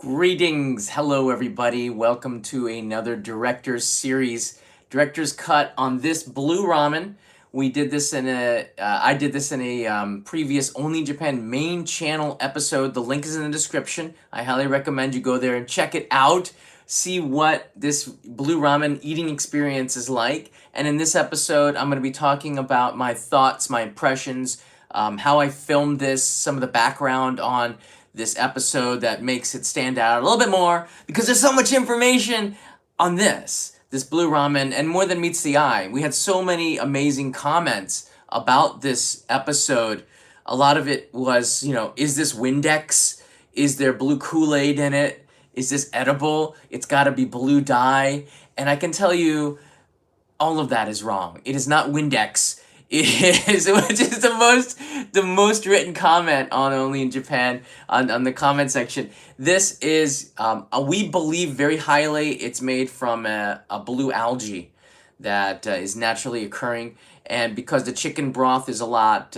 Greetings. Hello, everybody. Welcome to another Director's Series, Director's Cut on this Blue Ramen. We did this in I did this in a previous Only in Japan main channel episode. The link is in the description. I highly recommend you go there and check it out. See what this Blue Ramen eating experience is like. And in this episode, I'm going to be talking about my thoughts, my impressions, how I filmed this, some of the background on this episode that makes it stand out a little bit more because there's so much information on this Blue Ramen, and more than meets the eye. We had so many amazing comments about this episode. A lot of it was, is this Windex? Is there blue Kool-Aid in it? Is this edible? It's got to be blue dye. And I can tell you, all of that is wrong. It is not Windex. It is, which is the most written comment on Only in Japan on the comment section. This is we believe very highly it's made from a blue algae that is naturally occurring, and because the chicken broth is a lot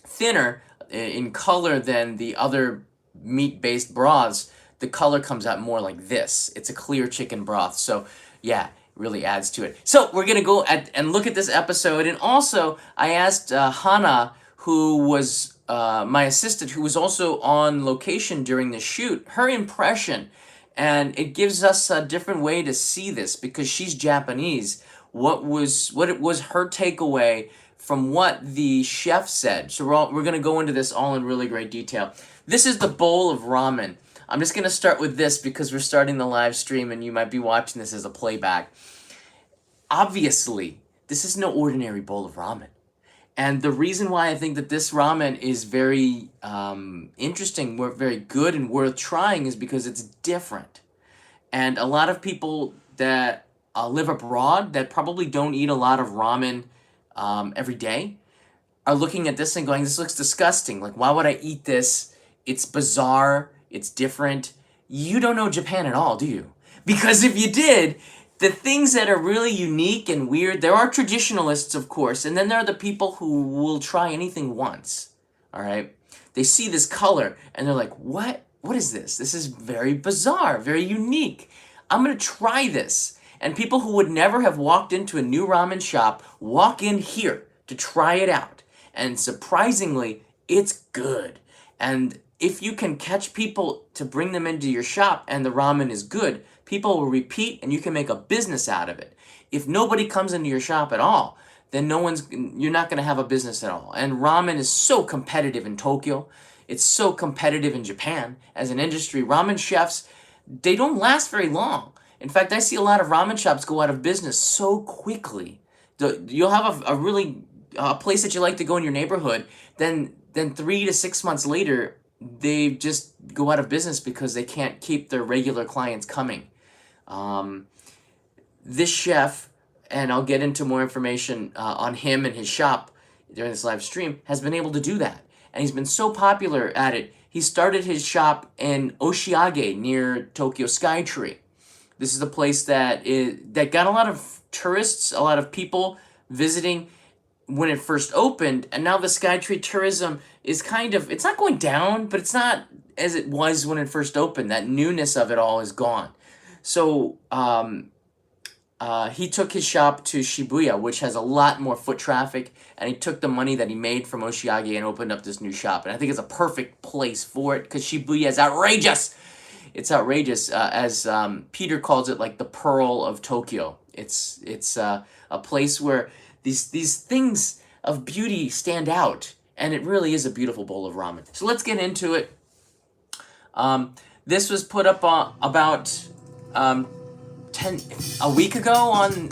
thinner in color than the other meat-based broths, the color comes out more like this. It's a clear chicken broth. So yeah, really adds to it. So we're gonna go and look at this episode, and also I asked Hana, who was my assistant, who was also on location during the shoot, her impression, and it gives us a different way to see this because she's Japanese. What it was her takeaway from what the chef said. So we're gonna go into this all in really great detail. This is the bowl of ramen. I'm just going to start with this because we're starting the live stream and you might be watching this as a playback. Obviously, this is no ordinary bowl of ramen. And the reason why I think that this ramen is very interesting, very good and worth trying is because it's different. And a lot of people that live abroad that probably don't eat a lot of ramen every day are looking at this and going, this looks disgusting. Like, why would I eat this? It's bizarre. It's different. You don't know Japan at all, do you? Because if you did, the things that are really unique and weird, there are traditionalists, of course, and then there are the people who will try anything once, all right? They see this color, and they're like, what? What is this? This is very bizarre, very unique. I'm going to try this. And people who would never have walked into a new ramen shop walk in here to try it out. And surprisingly, it's good. And if you can catch people to bring them into your shop and the ramen is good, people will repeat and you can make a business out of it. If nobody comes into your shop at all, then you're not going to have a business at all. And ramen is so competitive in Tokyo. It's so competitive in Japan as an industry. Ramen chefs, they don't last very long. In fact, I see a lot of ramen shops go out of business so quickly. You'll have a place that you like to go in your neighborhood, then 3 to 6 months later, they just go out of business because they can't keep their regular clients coming. This chef, and I'll get into more information on him and his shop during this live stream, has been able to do that. And he's been so popular at it, he started his shop in Oshiage near Tokyo Skytree. This is a place that got a lot of tourists, a lot of people visiting when it first opened, and now the Skytree tourism is it's not going down, but it's not as it was when it first opened. That newness of it all is gone. So he took his shop to Shibuya, which has a lot more foot traffic, and he took the money that he made from Oshiage and opened up this new shop. And I think it's a perfect place for it because Shibuya is outrageous. It's outrageous, as Peter calls it, like the pearl of Tokyo. It's a place where these things of beauty stand out, and it really is a beautiful bowl of ramen. So let's get into it. This was put up about a week ago on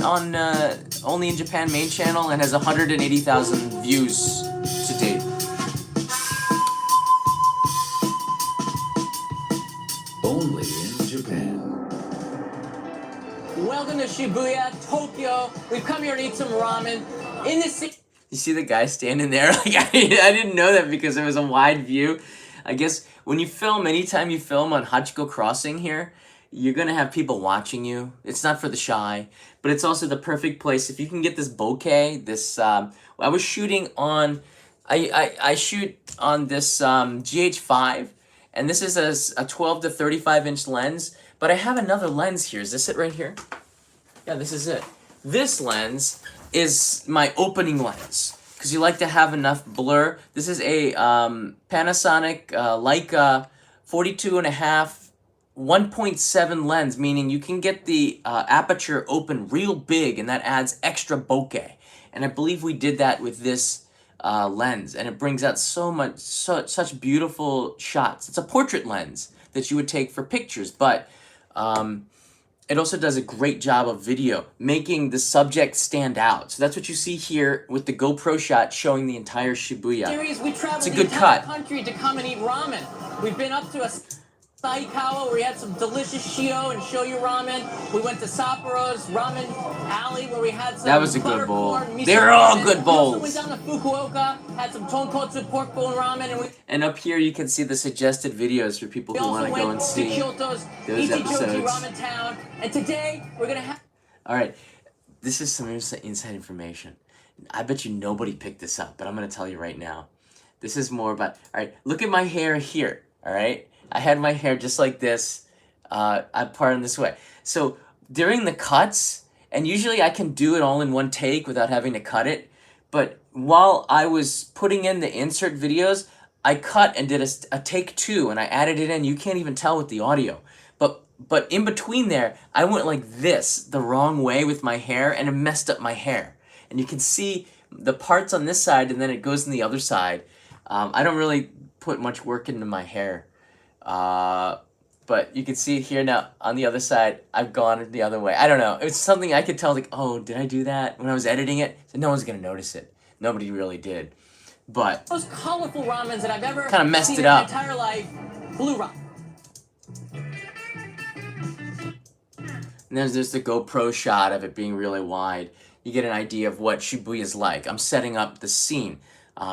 Only in Japan main channel and has 180,000 views to date. Only in Japan. Welcome to Shibuya, Tokyo. We've come here to eat some ramen. In this city. You see the guy standing there? Like I didn't know that because it was a wide view. I guess when you film, anytime you film on Hachiko Crossing here, you're gonna have people watching you. It's not for the shy, but it's also the perfect place. If you can get this bokeh, I was shooting on, I shoot on this GH5, And this is a 12 to 35 inch lens, but I have another lens here. Is this it right here? Yeah, this is it. This lens is my opening lens because you like to have enough blur. This is a Panasonic Leica 42.5 1.7 lens, meaning you can get the aperture open real big, and that adds extra bokeh. And I believe we did that with this lens, and it brings out such beautiful shots. It's a portrait lens that you would take for pictures, but it also does a great job of video, making the subject stand out. So that's what you see here with the GoPro shot showing the entire Shibuya. Series, we traveled It's a the good entire cut. country to come and eat ramen. We've been up to a Saikawa where we had some delicious shio and shoyu ramen. We went to Sapporo's Ramen Alley where we had some That was a good bowl. buttercorn miso They're all ramen. good We also bowls. went down to Fukuoka, had some tonkotsu pork bone ramen, and we And up here you can see the suggested videos for people who want also to go and went to see Kyoto's those Ichijoji episodes. Ramen Town. And today we're gonna have. All right, this is some inside information. I bet you nobody picked this up, but I'm going to tell you right now. This is more about, all right, look at my hair here, all right? I had my hair just like this. I part in this way. So during the cuts, and usually I can do it all in one take without having to cut it, but while I was putting in the insert videos, I cut and did a take two, and I added it in. You can't even tell with the audio. But in between there, I went like this, the wrong way with my hair, and it messed up my hair. And you can see the parts on this side, and then it goes on the other side. I don't really put much work into my hair. But you can see it here now on the other side. I've gone the other way. I don't know. It's something I could tell, like, oh, did I do that when I was editing it? So no one's going to notice it. Nobody really did. But Most colorful ramens that I've ever Kinda messed seen it in my up. entire life. Blue ramen. and there's just a GoPro shot of it being really wide. You get an idea of what Shibuya's like. I'm setting up the scene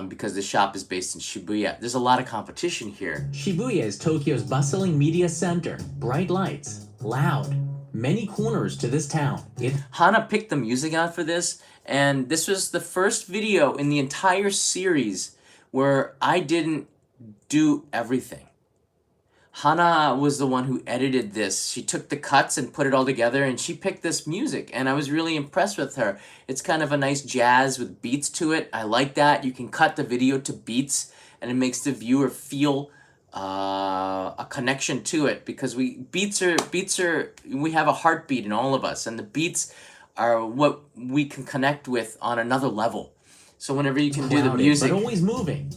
because the shop is based in Shibuya. There's a lot of competition here. Shibuya is Tokyo's bustling media center. Bright lights, loud, many corners to this town. Hana picked the music out for this, and this was the first video in the entire series where I didn't do everything. Hana was the one who edited this. She took the cuts and put it all together, and she picked this music, and I was really impressed with her. It's kind of a nice jazz with beats to it. I like that. You can cut the video to beats, and it makes the viewer feel a connection to it, because we have a heartbeat in all of us, and the beats are what we can connect with on another level. So whenever you can do the Crowded, music, but always moving.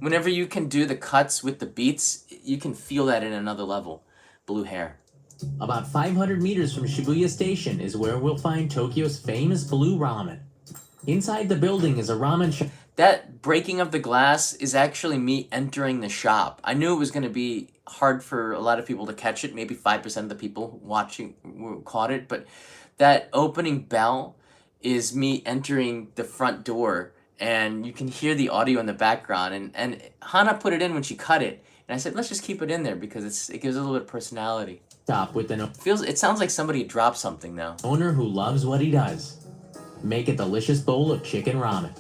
whenever you can do the cuts with the beats, you can feel that in another level. Blue hair. About 500 meters from Shibuya Station is where we'll find Tokyo's famous blue ramen. Inside the building is a ramen shop. That breaking of the glass is actually me entering the shop. I knew it was going to be hard for a lot of people to catch it. Maybe 5% of the people watching caught it. But that opening bell is me entering the front door. And you can hear the audio in the background. And Hana put it in when she cut it. And I said, let's just keep it in there because it gives it a little bit of personality. Stop with an It sounds like somebody dropped something, though. owner who loves what he does. Make a delicious bowl of chicken ramen.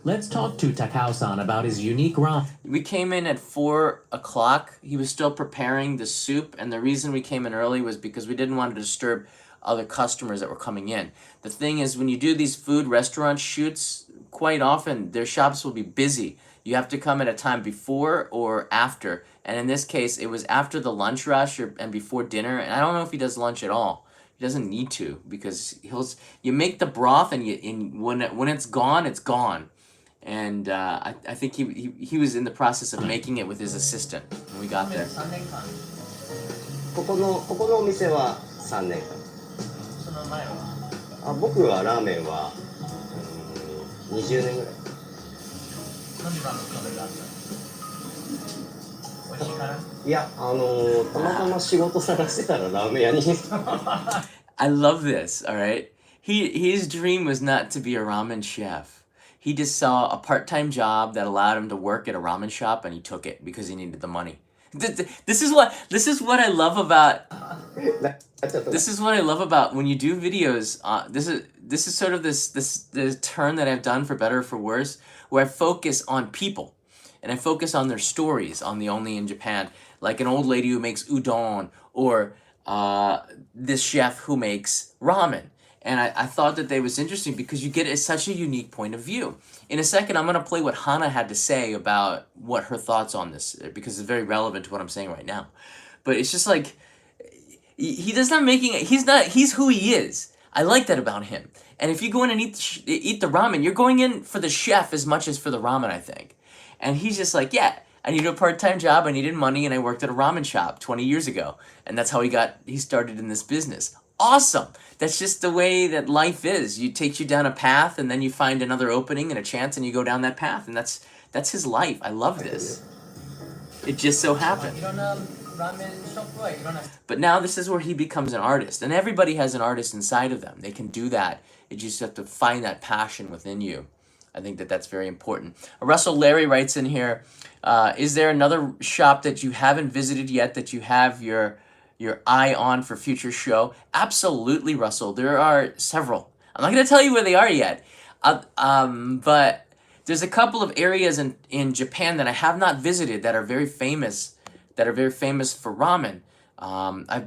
Let's talk to Takao-san about his unique ramen. We came in at 4 o'clock. He was still preparing the soup, and the reason we came in early was because we didn't want to disturb other customers that were coming in. The thing is, when you do these food restaurant shoots, quite often their shops will be busy. You have to come at a time before or after, and in this case, it was after the lunch rush and before dinner, and I don't know if he does lunch at all. He doesn't need to, because you make the broth, and when it's gone, it's gone. And I think he was in the process of making it with his assistant when we got there. 3年間ここのお店は3年間。その前は僕はラーメンは、20年ぐらい。なんでラーメン食べたんですか？美味しいから？いや、たまたま仕事探してたらラーメン屋に。 I love this, all right? His dream was not to be a ramen chef. He just saw a part-time job that allowed him to work at a ramen shop, and he took it because he needed the money. This is what I love about when you do videos. This is sort of this turn that I've done for better or for worse, where I focus on people. and I focus on their stories on the Only in Japan, like an old lady who makes udon, or this chef who makes ramen. And I thought that they was interesting because you get such a unique point of view. In a second, I'm going to play what Hana had to say about what her thoughts on this, because it's very relevant to what I'm saying right now. But it's just like, he does not making it, he's who he is. I like that about him. And if you go in and eat the ramen, you're going in for the chef as much as for the ramen, I think. And he's just like, yeah, I needed a part-time job, I needed money, and I worked at a ramen shop 20 years ago. And that's how he started in this business. Awesome. That's just the way that life is. You take you down a path, and then you find another opening and a chance, and you go down that path. And that's his life. I love this. It just so happened. But now this is where he becomes an artist. And everybody has an artist inside of them. They can do that. You just have to find that passion within you. I think that that's very important. Russell Larry writes in here, is there another shop that you haven't visited yet that you have your eye on for future show? Absolutely, Russell. There are several. I'm not going to tell you where they are yet. But there's a couple of areas in Japan that I have not visited that are very famous for ramen.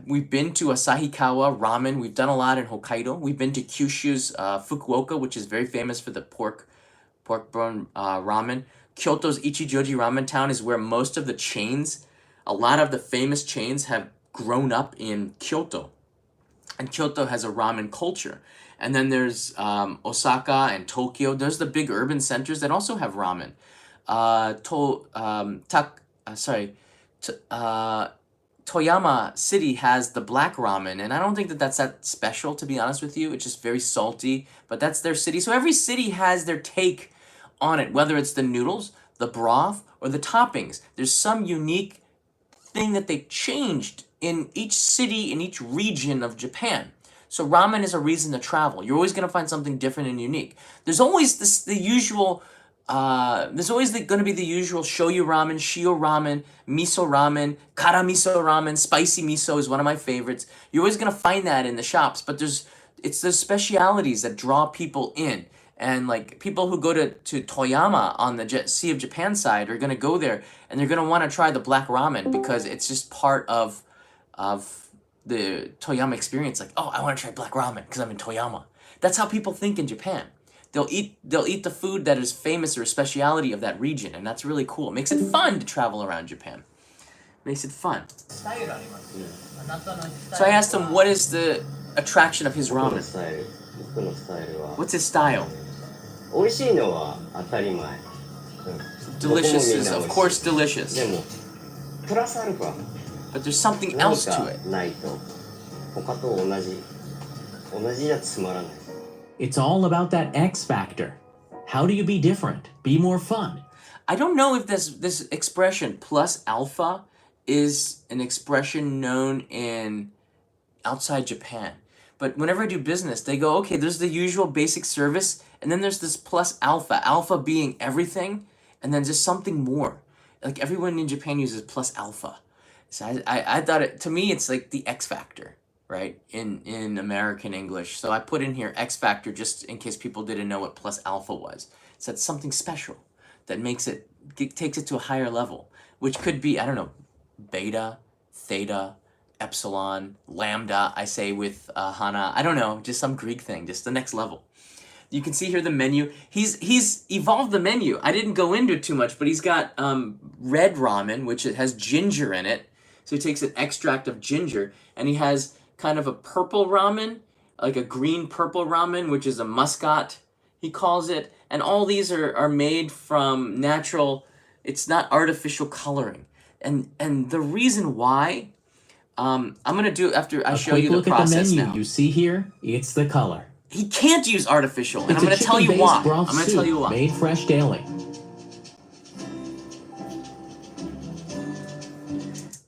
We've been to Asahikawa ramen. We've done a lot in Hokkaido. We've been to Kyushu's Fukuoka, which is very famous for the pork bone ramen. Kyoto's Ichijoji Ramen Town is where most of the chains, a lot of the famous chains have grown up in Kyoto. And Kyoto has a ramen culture. And then there's Osaka and Tokyo. There's the big urban centers that also have ramen. Toyama City has the black ramen, and I don't think that that's that special, to be honest with you. It's just very salty, but that's their city. So every city has their take on it, whether it's the noodles, the broth, or the toppings. There's some unique thing that they've changed in each city, in each region of Japan. So ramen is a reason to travel. You're always going to find something different and unique. There's always the usual... there's always going to be the usual shoyu ramen, shio ramen, miso ramen, kara miso ramen, spicy miso is one of my favorites. You're always going to find that in the shops, but it's the specialities that draw people in. And like people who go to Toyama on the Sea of Japan side are going to go there and they're going to want to try the black ramen because it's just part of the Toyama experience. Like, oh, I want to try black ramen because I'm in Toyama. That's how people think in Japan. They'll eat the food that is famous or a speciality of that region, and that's really cool. It makes it fun to travel around Japan. Makes it fun. So I asked him, what is the attraction of his 僕の ramen? スタイル、僕のスタイルは What's his style? 美味しいのは当たり前。Delicious is, of course, delicious. でもプラスアルファ But there's something 何 else か to it. ないと他と同じじゃつまらない。 It's all about that X factor. How do you be different? Be more fun. I don't know if this expression plus alpha is an expression known in outside Japan. But whenever I do business, they go, okay, there's the usual basic service, and then there's this plus alpha. Alpha being everything, and then just something more. Like everyone in Japan uses plus alpha. So I thought to me, it's like the X factor, right? In American English. So I put in here X factor just in case people didn't know what plus alpha was. So it's something special that takes it to a higher level, which could be, I don't know, beta, theta, epsilon, lambda, I say with Hana. I don't know, just some Greek thing, just the next level. You can see here the menu. He's evolved the menu. I didn't go into it too much, but he's got red ramen, which has ginger in it. So he takes an extract of ginger, and he has kind of a purple ramen, like a green purple ramen, which is a muscat, he calls it. And all these are made from natural, it's not artificial coloring. And the reason why, I'm going to do after I show you the Look at the process menu now. you see here. It's the color. He can't use artificial, and It's I'm going a to tell you chicken-based why. broth I'm going to soup tell you why. made fresh daily.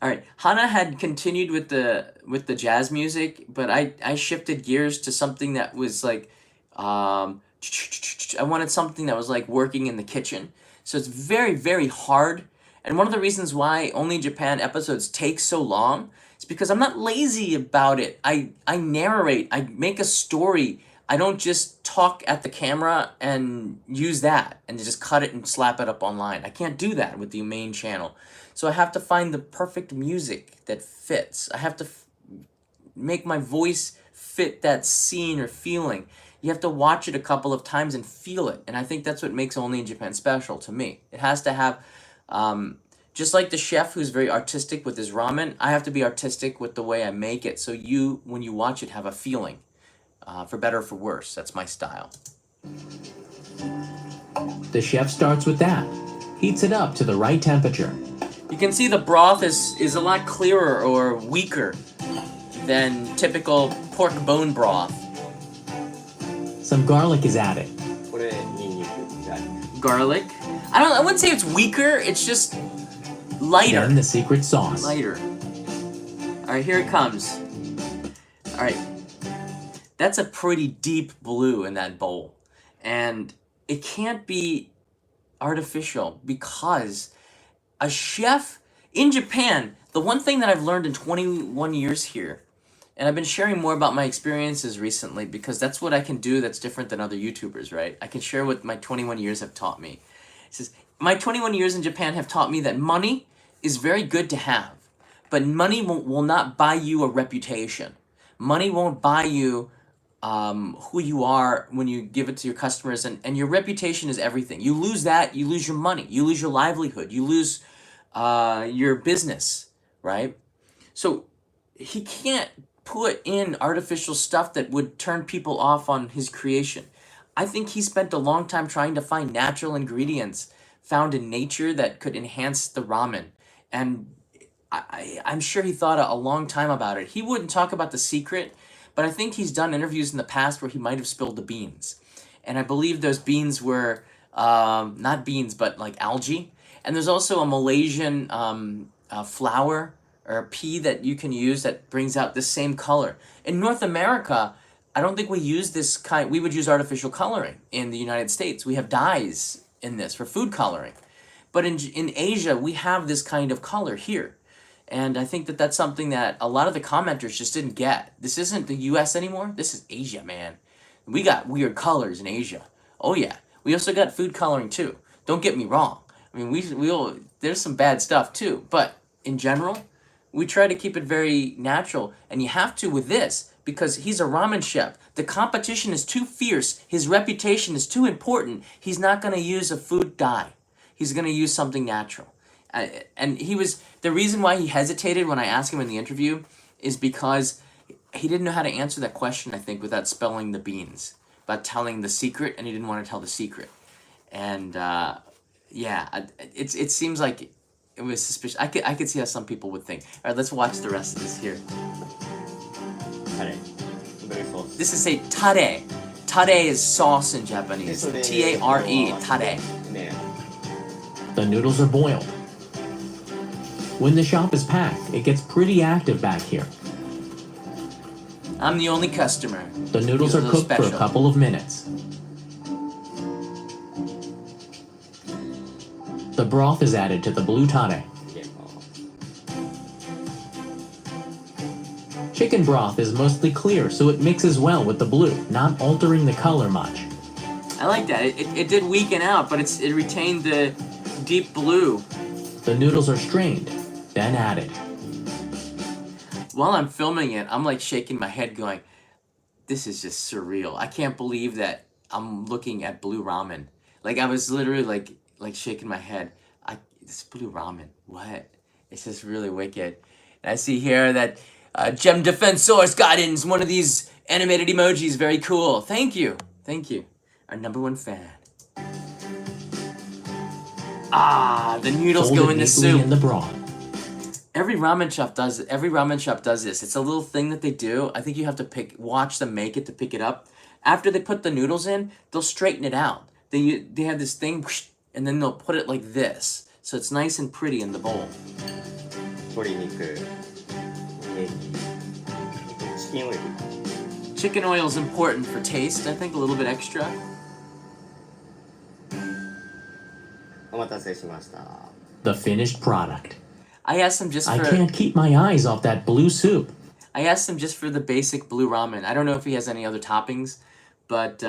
All right, Hana had continued with the jazz music, but I shifted gears to something that was like, I wanted something that was like working in the kitchen. So it's very, very hard. And one of the reasons why Only Japan episodes take so long is because I'm not lazy about it. I narrate, I make a story, I don't just talk at the camera and use that and just cut it and slap it up online. I can't do that with the main channel. So I have to find the perfect music that fits. I have to make my voice fit that scene or feeling. You have to watch it a couple of times and feel it. And I think that's what makes Only in Japan special to me. It has to have, just like the chef who's very artistic with his ramen, I have to be artistic with the way I make it. So you, when you watch it, have a feeling. For better or for worse, that's my style. The chef starts with that, heats it up to the right temperature. You can see the broth is a lot clearer or weaker than typical pork bone broth. Some garlic is added. これニンニクが Garlic. I wouldn't say it's weaker, it's just lighter. Then the secret sauce. Lighter. Alright, here it comes. Alright. That's a pretty deep blue in that bowl. And it can't be artificial because a chef in Japan, the one thing that I've learned in 21 years here, and I've been sharing more about my experiences recently because that's what I can do that's different than other YouTubers, right? I can share what my 21 years have taught me. It says, my 21 years in Japan have taught me that money is very good to have, but money will not buy you a reputation. Money won't buy you who you are when you give it to your customers, and your reputation is everything. You lose that, you lose your money, you lose your livelihood, you lose your business, right? So he can't put in artificial stuff that would turn people off on his creation. I think he spent a long time trying to find natural ingredients found in nature that could enhance the ramen, and I'm sure he thought a long time about it. He wouldn't talk about the secret, but I think he's done interviews in the past where he might have spilled the beans. And I believe those beans were, not beans, but like algae. And there's also a Malaysian flour or a pea that you can use that brings out the same color. In North America, I don't think we use this kind, we would use artificial coloring in the United States. We have dyes in this for food coloring. But in Asia, we have this kind of color here. And I think that that's something that a lot of the commenters just didn't get. This isn't the US anymore. This is Asia, man. We got weird colors in Asia. Oh yeah. We also got food coloring too. Don't get me wrong. I mean, there's some bad stuff too. But in general, we try to keep it very natural. And you have to with this because he's a ramen chef. The competition is too fierce. His reputation is too important. He's not going to use a food dye. He's going to use something natural. And the reason why he hesitated when I asked him in the interview is because he didn't know how to answer that question, I think, without spelling the beans, about telling the secret, and he didn't want to tell the secret. And yeah, it seems like it was suspicious. I could see how some people would think. All right, let's watch the rest of this here. Tare. Very sauce. This is a tare. Tare is sauce in Japanese. T-A-R-E, tare. ね The noodles are boiled. When the shop is packed, it gets pretty active back here. I'm the only customer. The noodles He's are a little cooked for a special. couple of minutes. The broth is added to the blue tare. 入れます Chicken broth is mostly clear, so it mixes well with the blue, not altering the color much. I like that. It did weaken out, but it retained the deep blue. The noodles are strained, then added. While I'm filming it, I'm like shaking my head going, this is just surreal. I can't believe that I'm looking at blue ramen. Like I was literally like shaking my head. This blue ramen, what? It's just really wicked. And I see here that Gem Defensor's Guidance, one of these animated emojis, very cool. Thank you. Thank you. Our #1 fan. Ah, the noodles Fold go it in the neatly soup. in the broth. Every ramen shop does it. Every ramen shop does this. It's a little thing that they do. I think you have to watch them make it to pick it up. After they put the noodles in, they'll straighten it out. They have this thing, whoosh, and then they'll put it like this, so it's nice and pretty in the bowl. 鶏肉、ネギ、チキンオイル、 Chicken oil is important for taste. I think a little bit extra. お待たせしました。 The finished product. I asked him just I for can't keep my eyes off that blue soup. I asked him just for the basic blue ramen. I don't know if he has any other toppings, but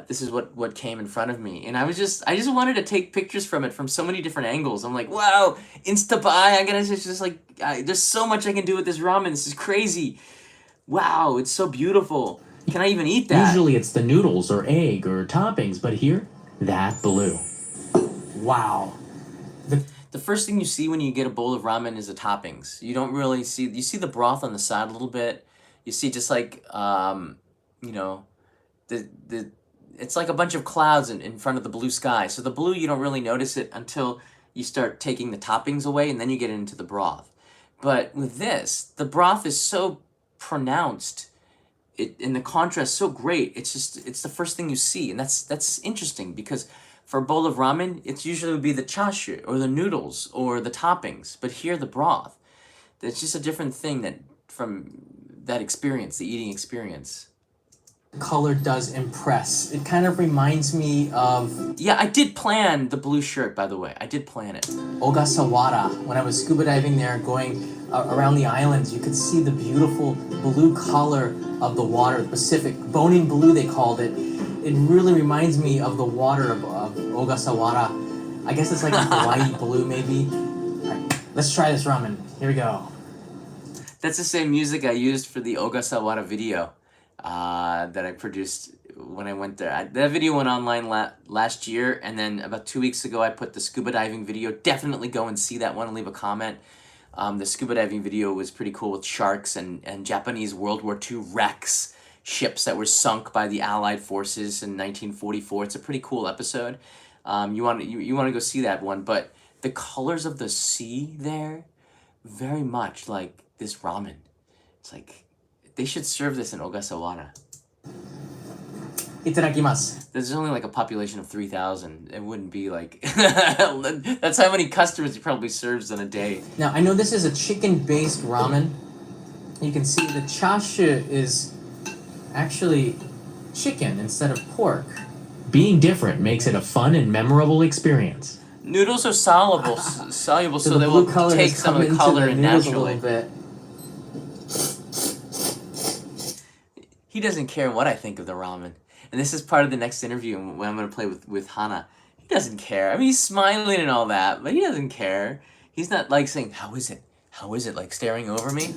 this is what came in front of me, and I just wanted to take pictures from it from so many different angles. I'm like, wow, insta buy. I'm gonna just like there's so much I can do with this ramen. This is crazy. Wow, it's so beautiful. Can I even eat that? Usually it's the noodles or egg or toppings, but here, that blue. Wow. The first thing you see when you get a bowl of ramen is the toppings. You don't really see, you see the broth on the side a little bit. You see just like, you know, the it's like a bunch of clouds in front of the blue sky. So the blue, you don't really notice it until you start taking the toppings away, and then you get into the broth. But with this, the broth is so pronounced, and the contrast so great. It's the first thing you see, and that's interesting because for a bowl of ramen, it's usually would be the chashu or the noodles or the toppings, but here the broth. It's just a different thing that from that experience, the eating experience. Color does impress. It kind of reminds me of Yeah, I did plan the blue shirt, by the way. I did plan it. Ogasawara. When I was scuba diving there, going around the islands, you could see the beautiful blue color of the water, the Pacific, boning blue they called it. It really reminds me of the water of Ogasawara. I guess it's like a Hawaii blue, maybe. All right, let's try this ramen. Here we go. That's the same music I used for the Ogasawara video that I produced when I went there. That video went online last year, and then about 2 weeks ago I put the scuba diving video. Definitely go and see that one and leave a comment. The scuba diving video was pretty cool with sharks and Japanese World War II wrecks, ships that were sunk by the Allied forces in 1944. It's a pretty cool episode. You want to go see that one, but the colors of the sea there, very much like this ramen. It's like they should serve this in Ogasawara. Itadakimasu. There's only like a population of 3,000. It wouldn't be like that's how many customers he probably serves in a day. Now, I know this is a chicken-based ramen. You can see the chashu is actually chicken instead of pork. Being different makes it a fun and memorable experience. Noodles are soluble, so the they blue will color take has some come of the into color the in noodles naturally. a little bit. He doesn't care what I think of the ramen. And this is part of the next interview when I'm going to play with Hana. He doesn't care. I mean, he's smiling and all that, but he doesn't care. He's not like saying, how is it? How is it? Like staring over me.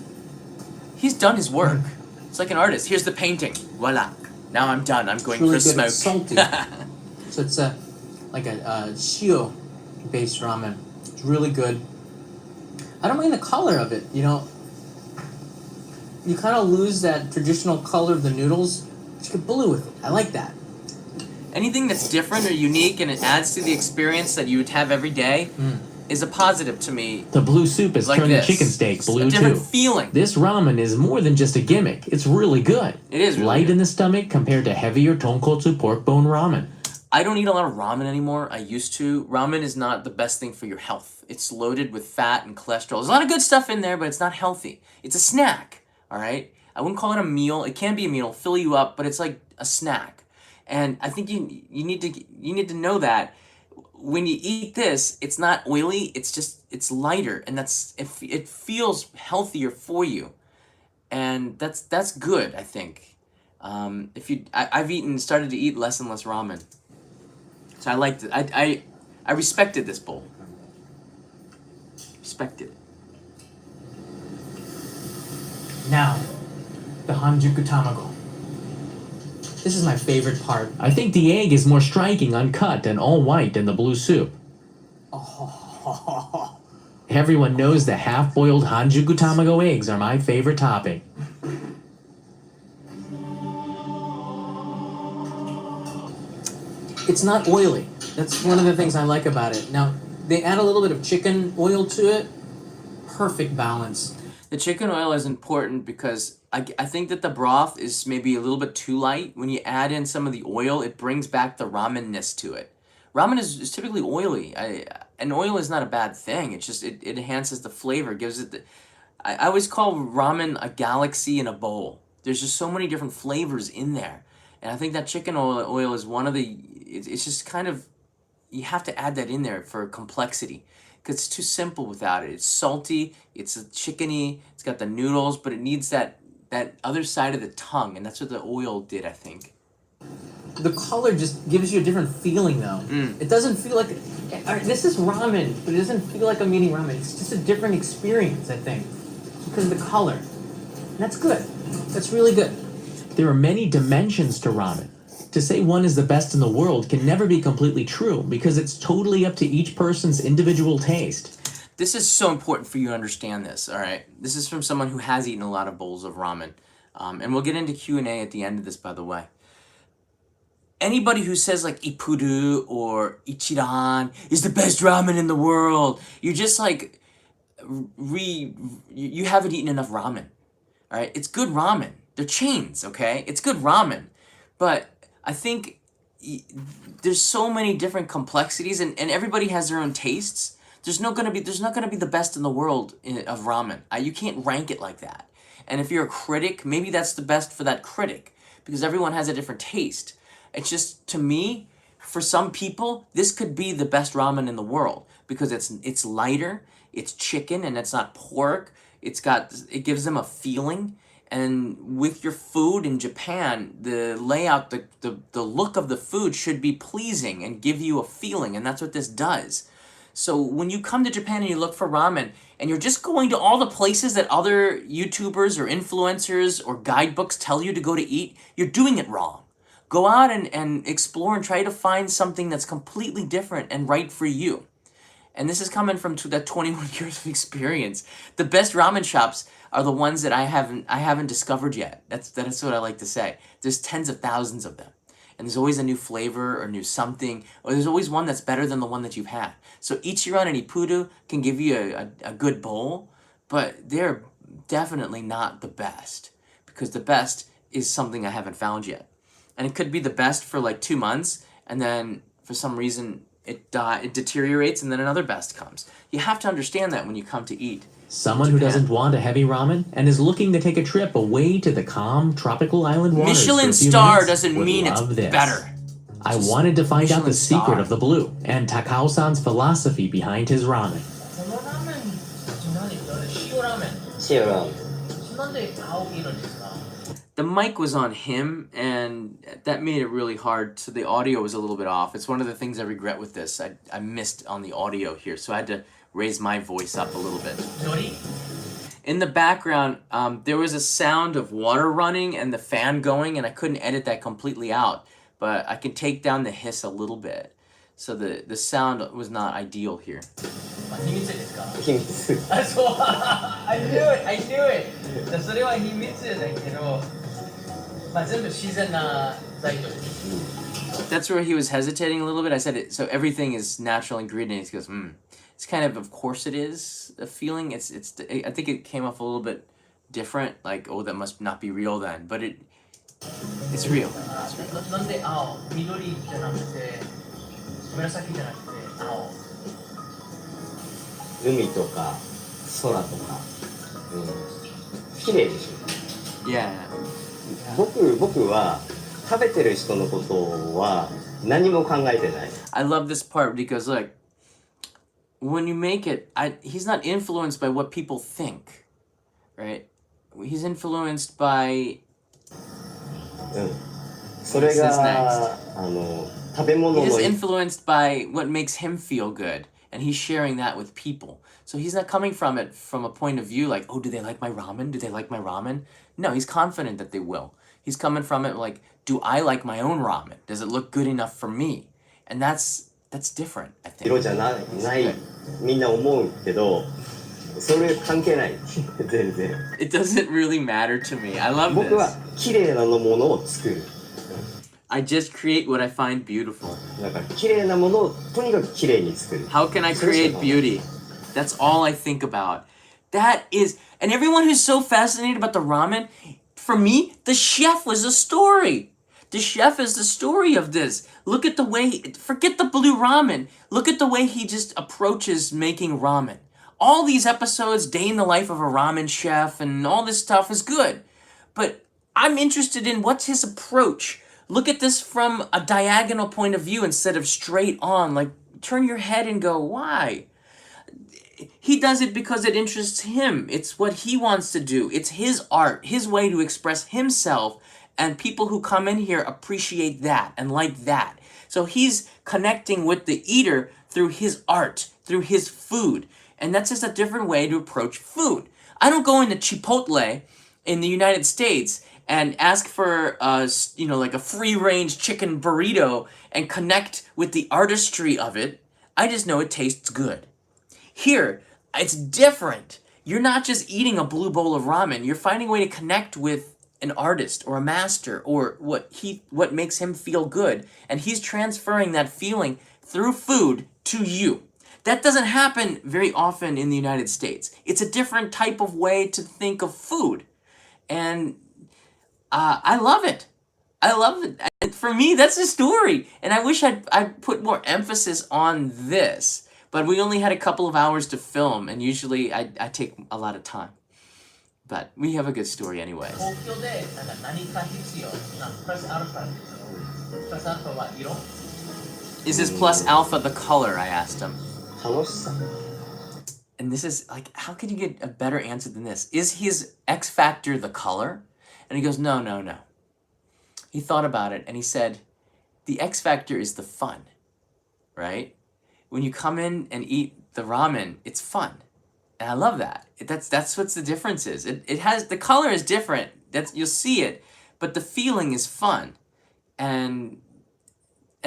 He's done his work. It's like an artist. Here's the painting. Voila. Now I'm done. I'm going Really for good. smoke. It's salty. So it's like a shio-based ramen. It's really good. I don't mind the color of it, you know. You kind of lose that traditional color of the noodles, but you get blue with it. I like that. Anything that's different or unique and it adds to the experience that you would have every day is a positive to me. The blue soup has Like turned this. the chicken steak It's blue a different too. feeling. This ramen is more than just a gimmick. It's really good. It is really light good. in the stomach compared to heavier tonkotsu pork bone ramen. I don't eat a lot of ramen anymore. I used to. Ramen is not the best thing for your health. It's loaded with fat and cholesterol. There's a lot of good stuff in there, but it's not healthy. It's a snack, all right? I wouldn't call it a meal. It can be a meal, fill you up, but it's like a snack. And I think you need to know that when you eat this, it's not oily. It's lighter, and it feels healthier for you, and that's good. I think. I've started to eat less and less ramen. So I liked it. I respected this bowl. Respected. Now, the Hanjuku tamago. This is my favorite part. I think the egg is more striking uncut and all white in the blue soup. Oh, Everyone knows the half-boiled Hanjuku tamago eggs are my favorite topping. it's not oily. That's one of the things I like about it. Now, they add a little bit of chicken oil to it. Perfect balance. The chicken oil is important because I think that the broth is maybe a little bit too light. When you add in some of the oil, it brings back the ramen-ness to it. Ramen is typically oily. And oil is not a bad thing. It's just, it enhances the flavor, gives it I always call ramen a galaxy in a bowl. There's just so many different flavors in there. And I think that chicken oil is one of the, it's just kind of, you have to add that in there for complexity. Because it's too simple without it. It's salty, it's chickeny, it's got the noodles, but it needs that other side of the tongue, and that's what the oil did, I think. The color just gives you a different feeling, though. It doesn't feel like this is ramen, but it doesn't feel like I'm eating ramen. It's just a different experience, I think, because of the color. And that's good. That's really good. There are many dimensions to ramen. To say one is the best in the world can never be completely true because it's totally up to each person's individual taste. This is so important for you to understand this, all right? This is from someone who has eaten a lot of bowls of ramen. And we'll get into Q&A at the end of this, by the way. Anybody who says like Ipuru or Ichiran is the best ramen in the world, you're just like, you haven't eaten enough ramen, all right? It's good ramen. They're chains, okay? It's good ramen. But I think there's so many different complexities and everybody has their own tastes. There's not gonna be the best in the world of ramen. You can't rank it like that. And if you're a critic, maybe that's the best for that critic because everyone has a different taste. It's just, to me, for some people, this could be the best ramen in the world because it's lighter, it's chicken, and it's not pork. It gives them a feeling. And with your food in Japan, the layout, the look of the food should be pleasing and give you a feeling, and that's what this does. So when you come to Japan and you look for ramen, and you're just going to all the places that other YouTubers or influencers or guidebooks tell you to go to eat, you're doing it wrong. Go out and explore and try to find something that's completely different and right for you. And this is coming from that 21 years of experience. The best ramen shops are the ones that I haven't discovered yet. That's what I like to say. There's tens of thousands of them. And there's always a new flavor or new something, or there's always one that's better than the one that you've had. So Ichiran and Ipuru can give you a good bowl, but they're definitely not the best because the best is something I haven't found yet. And it could be the best for like 2 months, and then for some reason it deteriorates, and then another best comes. You have to understand that when you come to eat. Someone who doesn't want a heavy ramen and is looking to take a trip away to the calm tropical island waters Michelin for a few star minutes doesn't would mean it's love this. better. I wanted to find out the Michelin secret star. of the blue and Takao-san's philosophy behind his ramen. このラーメン何塩ラーメン塩ラーメン。なんで青色ですか The mic was on him, and that made it really hard, so the audio was a little bit off. It's one of the things I regret with this. I missed on the audio here, so I had to raise my voice up a little bit. のり In the background, there was a sound of water running and the fan going, and I couldn't edit that completely out, but I can take down the hiss a little bit. So the sound was not ideal here. 秘密ですか秘密。あ、そう I knew it! I knew it! それは秘密だけど、まあ全部自然な材料です。 That's where he was hesitating a little bit. I said it, so everything is natural ingredients. He goes, It's kind of course it is a feeling. I think it came off a little bit different. Like, oh, that must not be real then. But it's real. なんで青緑じゃなくて紫じゃなくて青海とか空とか、綺麗でしょ。 Yeah. 僕は食べてる人のことは何も考えてない。 I love this part because, look, when you make it, he's not influenced by what people think, right? He's influenced by それ What's this が next? 食べ物 He の is influenced by what makes him feel good, and he's sharing that with people. So he's not coming from it from a point of view like, oh, do they like my ramen? Do they like my ramen? No, he's confident that they will. He's coming from it like, do I like my own ramen? Does it look good enough for me? And that's different, I think. 色じゃないみんな思うけど、それ関係ない全然。 It doesn't really matter to me. I love 僕は this. 綺麗なものを作る。 I just create what I find beautiful. だから綺麗なものをとにかく綺麗に作る。 How can I create beauty? That's all I think about. That is, and everyone who's so fascinated about the ramen, for me, the chef was the story. The chef is the story of this. Look at the way, forget the blue ramen. Look at the way he just approaches making ramen. All these episodes, day in the life of a ramen chef and all this stuff is good. But I'm interested in what's his approach. Look at this from a diagonal point of view instead of straight on. Like, turn your head and go, why? He does it because it interests him. It's what he wants to do. It's his art, his way to express himself And people who come in here appreciate that and like that. So he's connecting with the eater through his art, through his food. And that's just a different way to approach food. I don't go into Chipotle in the United States and ask for like a free-range chicken burrito and connect with the artistry of it. I just know it tastes good. Here, it's different. You're not just eating a blue bowl of ramen. You're finding a way to connect with an artist or a master or what makes him feel good, and he's transferring that feeling through food to you. That doesn't happen very often in the United States. It's a different type of way to think of food, and I love it. I love it. And for me, that's the story, and I wish I'd put more emphasis on this. But we only had a couple of hours to film, and usually I take a lot of time. But we have a good story anyways. 東京でなんか何か必要なプラスアルファプラスアルファは色 Is this plus alpha the color? I asked him. 楽しさ And this is like, how could you get a better answer than this? Is his X factor the color? And he goes, no, no, no. He thought about it and he said, the X factor is the fun, right? When you come in and eat the ramen, it's fun. And I love that. That's what the difference is. It has, the color is different. You'll see it, but the feeling is fun. And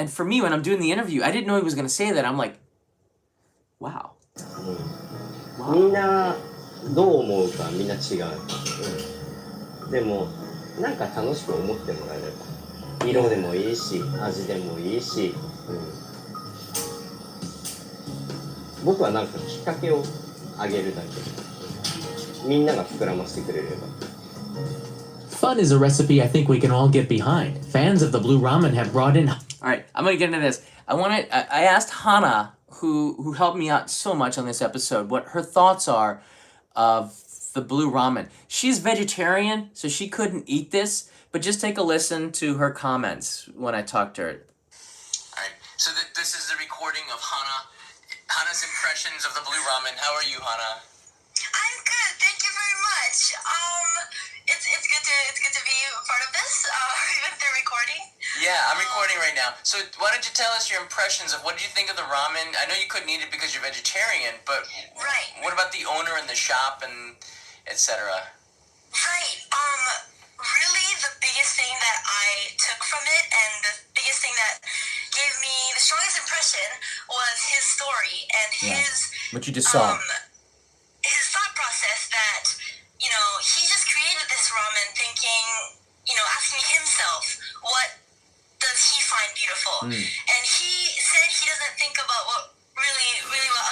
for me, when I'm doing the interview, I didn't know he was going to say that. I'm like, wow. みんなどう思うかみんな違う、でもなんか楽しく思ってもらえれば色でもいいし味でもいいし、僕はなんかきっかけをあげるだけ、みんなが膨らませてくれれば。 Fun is a recipe I think we can all get behind. Fans of the Blue Ramen have brought in... All right, I'm going to get into this. I asked Hana, who helped me out so much on this episode, what her thoughts are of the blue ramen. She's vegetarian, so she couldn't eat this, but just take a listen to her comments when I talked to her. All right, so this is the recording of Hana's impressions of the blue ramen. How are you, Hana? I'm good. Thank you very much. It's good to be a part of this, even through recording. Yeah, I'm recording right now. So why don't you tell us your impressions of what did you think of the ramen? I know you couldn't eat it because you're vegetarian, but Right. what about the owner and the shop and etc.? Right. Really, the biggest thing that I took from it, and the biggest thing that gave me the strongest impression, was his story and his What you just saw. his thought process that, he just created this ramen thinking, asking himself, what does he find beautiful? And he said he doesn't think about what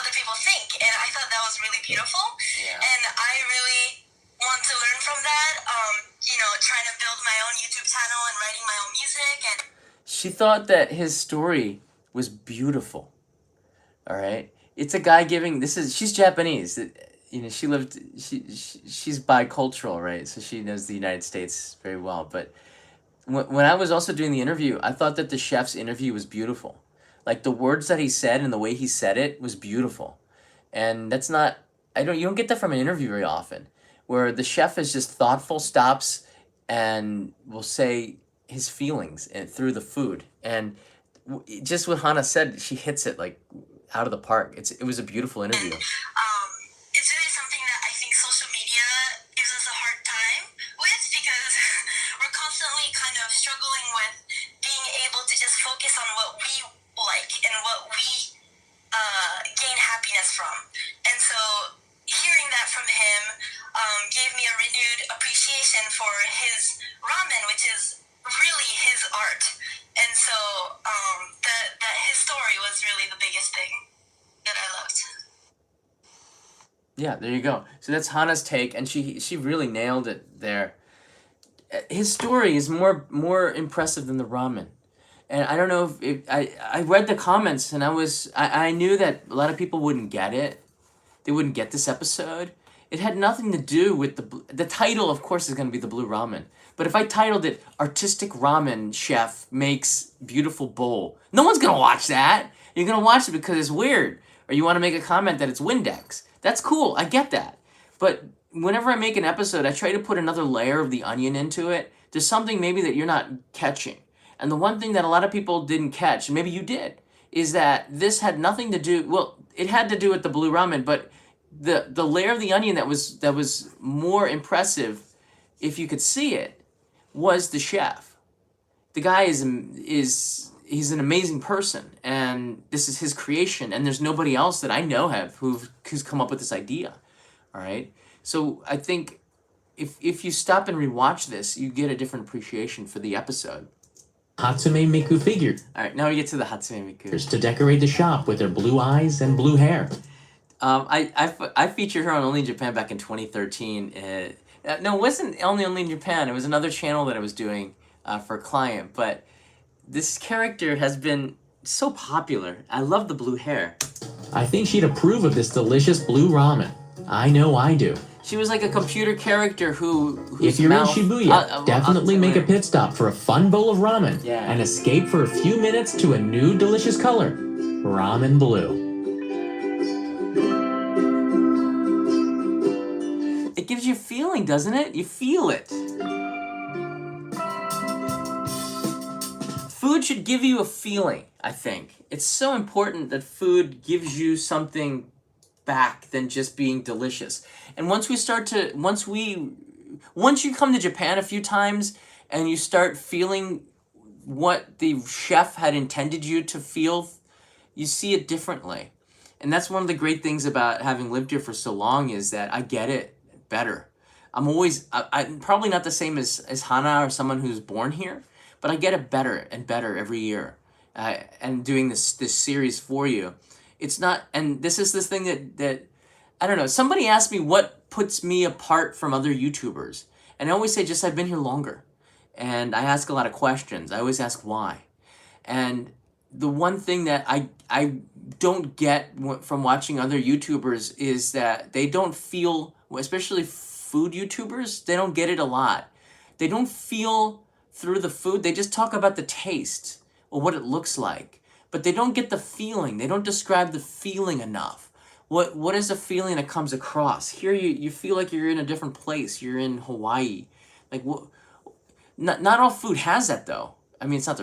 other people think. And I thought that was really beautiful. Yeah. And I really want to learn from that, trying to build my own YouTube channel and writing my own music. And She thought that his story was beautiful. All right? It's a guy giving, she's Japanese. She's bicultural, right? So she knows the United States very well. But when I was also doing the interview, I thought that the chef's interview was beautiful. Like the words that he said and the way he said it was beautiful. And that's not, you don't get that from an interview very often, where the chef is just thoughtful, stops, and will say his feelings through the food. And just what Hana said, she hits it like out of the park. It was a beautiful interview. it's really something that I think social media gives us a hard time with, because we're constantly kind of struggling with being able to just focus on what we like and what we gain happiness from. And so hearing that from him gave me a renewed appreciation for his ramen, which is really his art. And so that his story was really the biggest thing that I loved. Yeah, there you go. So that's Hana's take, and she really nailed it there. His story is more impressive than the ramen. And I don't know if I read the comments, and I knew that a lot of people wouldn't get it. They wouldn't get this episode. It had nothing to do with the title, of course, is going to be the blue ramen. But if I titled it "Artistic Ramen Chef Makes Beautiful Bowl," no one's going to watch that. You're going to watch it because it's weird, or you want to make a comment that it's Windex. That's cool. I get that. But whenever I make an episode, I try to put another layer of the onion into it There's something maybe that you're not catching. And the one thing that a lot of people didn't catch, and maybe you did, is that this had nothing to do, well, it had to do with the blue ramen, but the layer of the onion that was more impressive, if you could see it, was the chef. The guy is he's an amazing person, and this is his creation, and there's nobody else that I know who's come up with this idea. All right, so I think if you stop and rewatch this, you get a different appreciation for the episode. Hatsume Miku figures All right, now we get to the Hatsume Miku. to decorate the shop with her blue eyes and blue hair. I featured her on Only in Japan back in 2013. No, it wasn't Only in Japan. It was another channel that I was doing for a client. But this character has been so popular. I love the blue hair. I think she'd approve of this delicious blue ramen. I know I do. She was like a computer character whose If you're mouth, in Shibuya, definitely make a pit stop for a fun bowl of ramen Yeah. and escape for a few minutes to a new delicious color, ramen blue. It gives you a feeling, doesn't it? You feel it. Food should give you a feeling, I think. It's so important that food gives you something back than just being delicious. And once you come to Japan a few times and you start feeling what the chef had intended you to feel, you see it differently. And that's one of the great things about having lived here for so long, is that I get it better. I'm probably not the same as Hana or someone who's born here, but I get it better and better every year. And doing this series for you, it's not. And this is this thing that I don't know. Somebody asked me what puts me apart from other YouTubers, and I always say just I've been here longer, and I ask a lot of questions. I always ask why, and the one thing that I don't get from watching other YouTubers is that they don't feel, especially food YouTubers, they don't get it a lot. They don't feel through the food. They just talk about the taste or what it looks like, but they don't get the feeling. They don't describe the feeling enough. What is the feeling that comes across? Here you feel like you're in a different place. You're in Hawaii. Like not all food has that though. I mean, it's not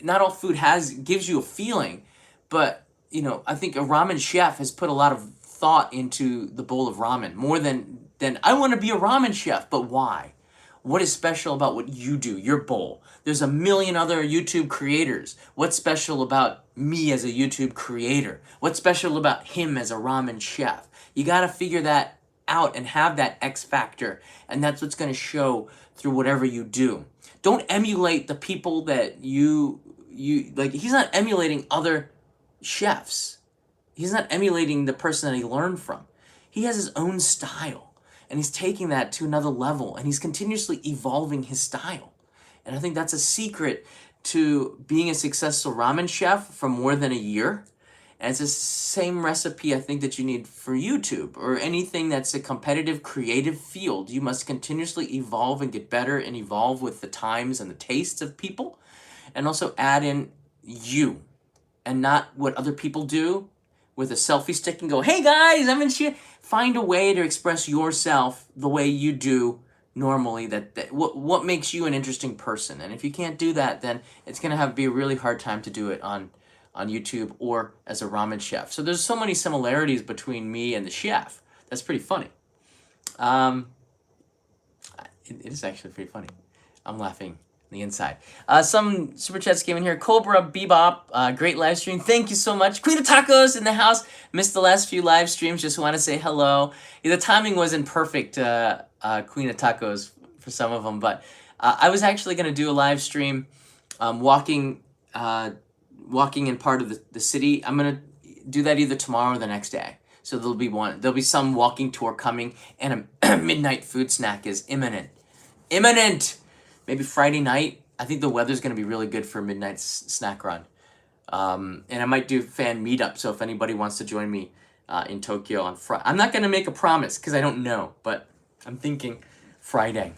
not all food gives you a feeling, but I think a ramen chef has put a lot of thought into the bowl of ramen, more than I want to be a ramen chef, but why? What is special about what you do, your bowl? There's a million other YouTube creators. What's special about me as a YouTube creator? What's special about him as a ramen chef? You got to figure that out and have that X factor, and that's what's going to show through whatever you do. Don't emulate the people that you like. He's not emulating other chefs. He's not emulating the person that he learned from. He has his own style, and he's taking that to another level, and he's continuously evolving his style. And I think that's a secret to being a successful ramen chef for more than a year. And it's the same recipe I think that you need for YouTube or anything that's a competitive, creative field. You must continuously evolve and get better and evolve with the times and the tastes of people, and also add in you and not what other people do with a selfie stick and go, hey guys, I'm in shit. Find a way to express yourself the way you do normally, what makes you an interesting person. And if you can't do that, then it's going to be a really hard time to do it on YouTube or as a ramen chef. So there's so many similarities between me and the chef. That's pretty funny. It is actually pretty funny. I'm laughing on the inside. Some super chats came in here. Cobra Bebop, great live stream. Thank you so much. Queen of Tacos in the house. Missed the last few live streams. Just want to say hello. The timing wasn't perfect, Queen of Tacos, for some of them, but I was actually going to do a live stream walking in part of the city. I'm going to do that either tomorrow or the next day. So there'll be some walking tour coming, and a midnight food snack is imminent. Maybe Friday night. I think the weather's going to be really good for a midnight snack run. And I might do fan meetup. So if anybody wants to join me in Tokyo on Friday, I'm not going to make a promise because I don't know, but I'm thinking Friday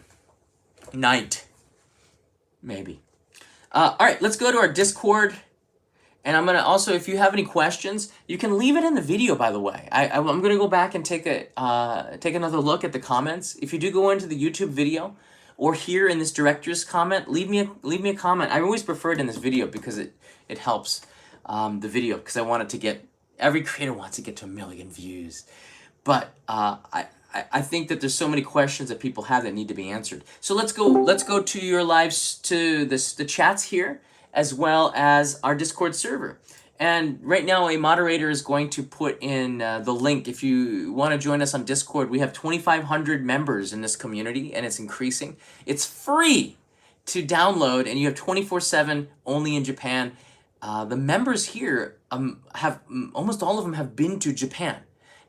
night, maybe. All right, let's go to our Discord. And I'm going to also, if you have any questions, you can leave it in the video, by the way. I'm going to go back and take another look at the comments. If you do go into the YouTube video, or here in this director's comment, leave me a comment. I always prefer it in this video because it helps the video, because I want it to get, every creator wants to get to 1 million views. But I think that there's so many questions that people have that need to be answered. So let's go to your lives, to the chats here, as well as our Discord server. And right now, a moderator is going to put in the link. If you want to join us on Discord, we have 2,500 members in this community, and it's increasing. It's free to download, and you have 24/7 only in Japan. The members here have, almost all of them have been to Japan.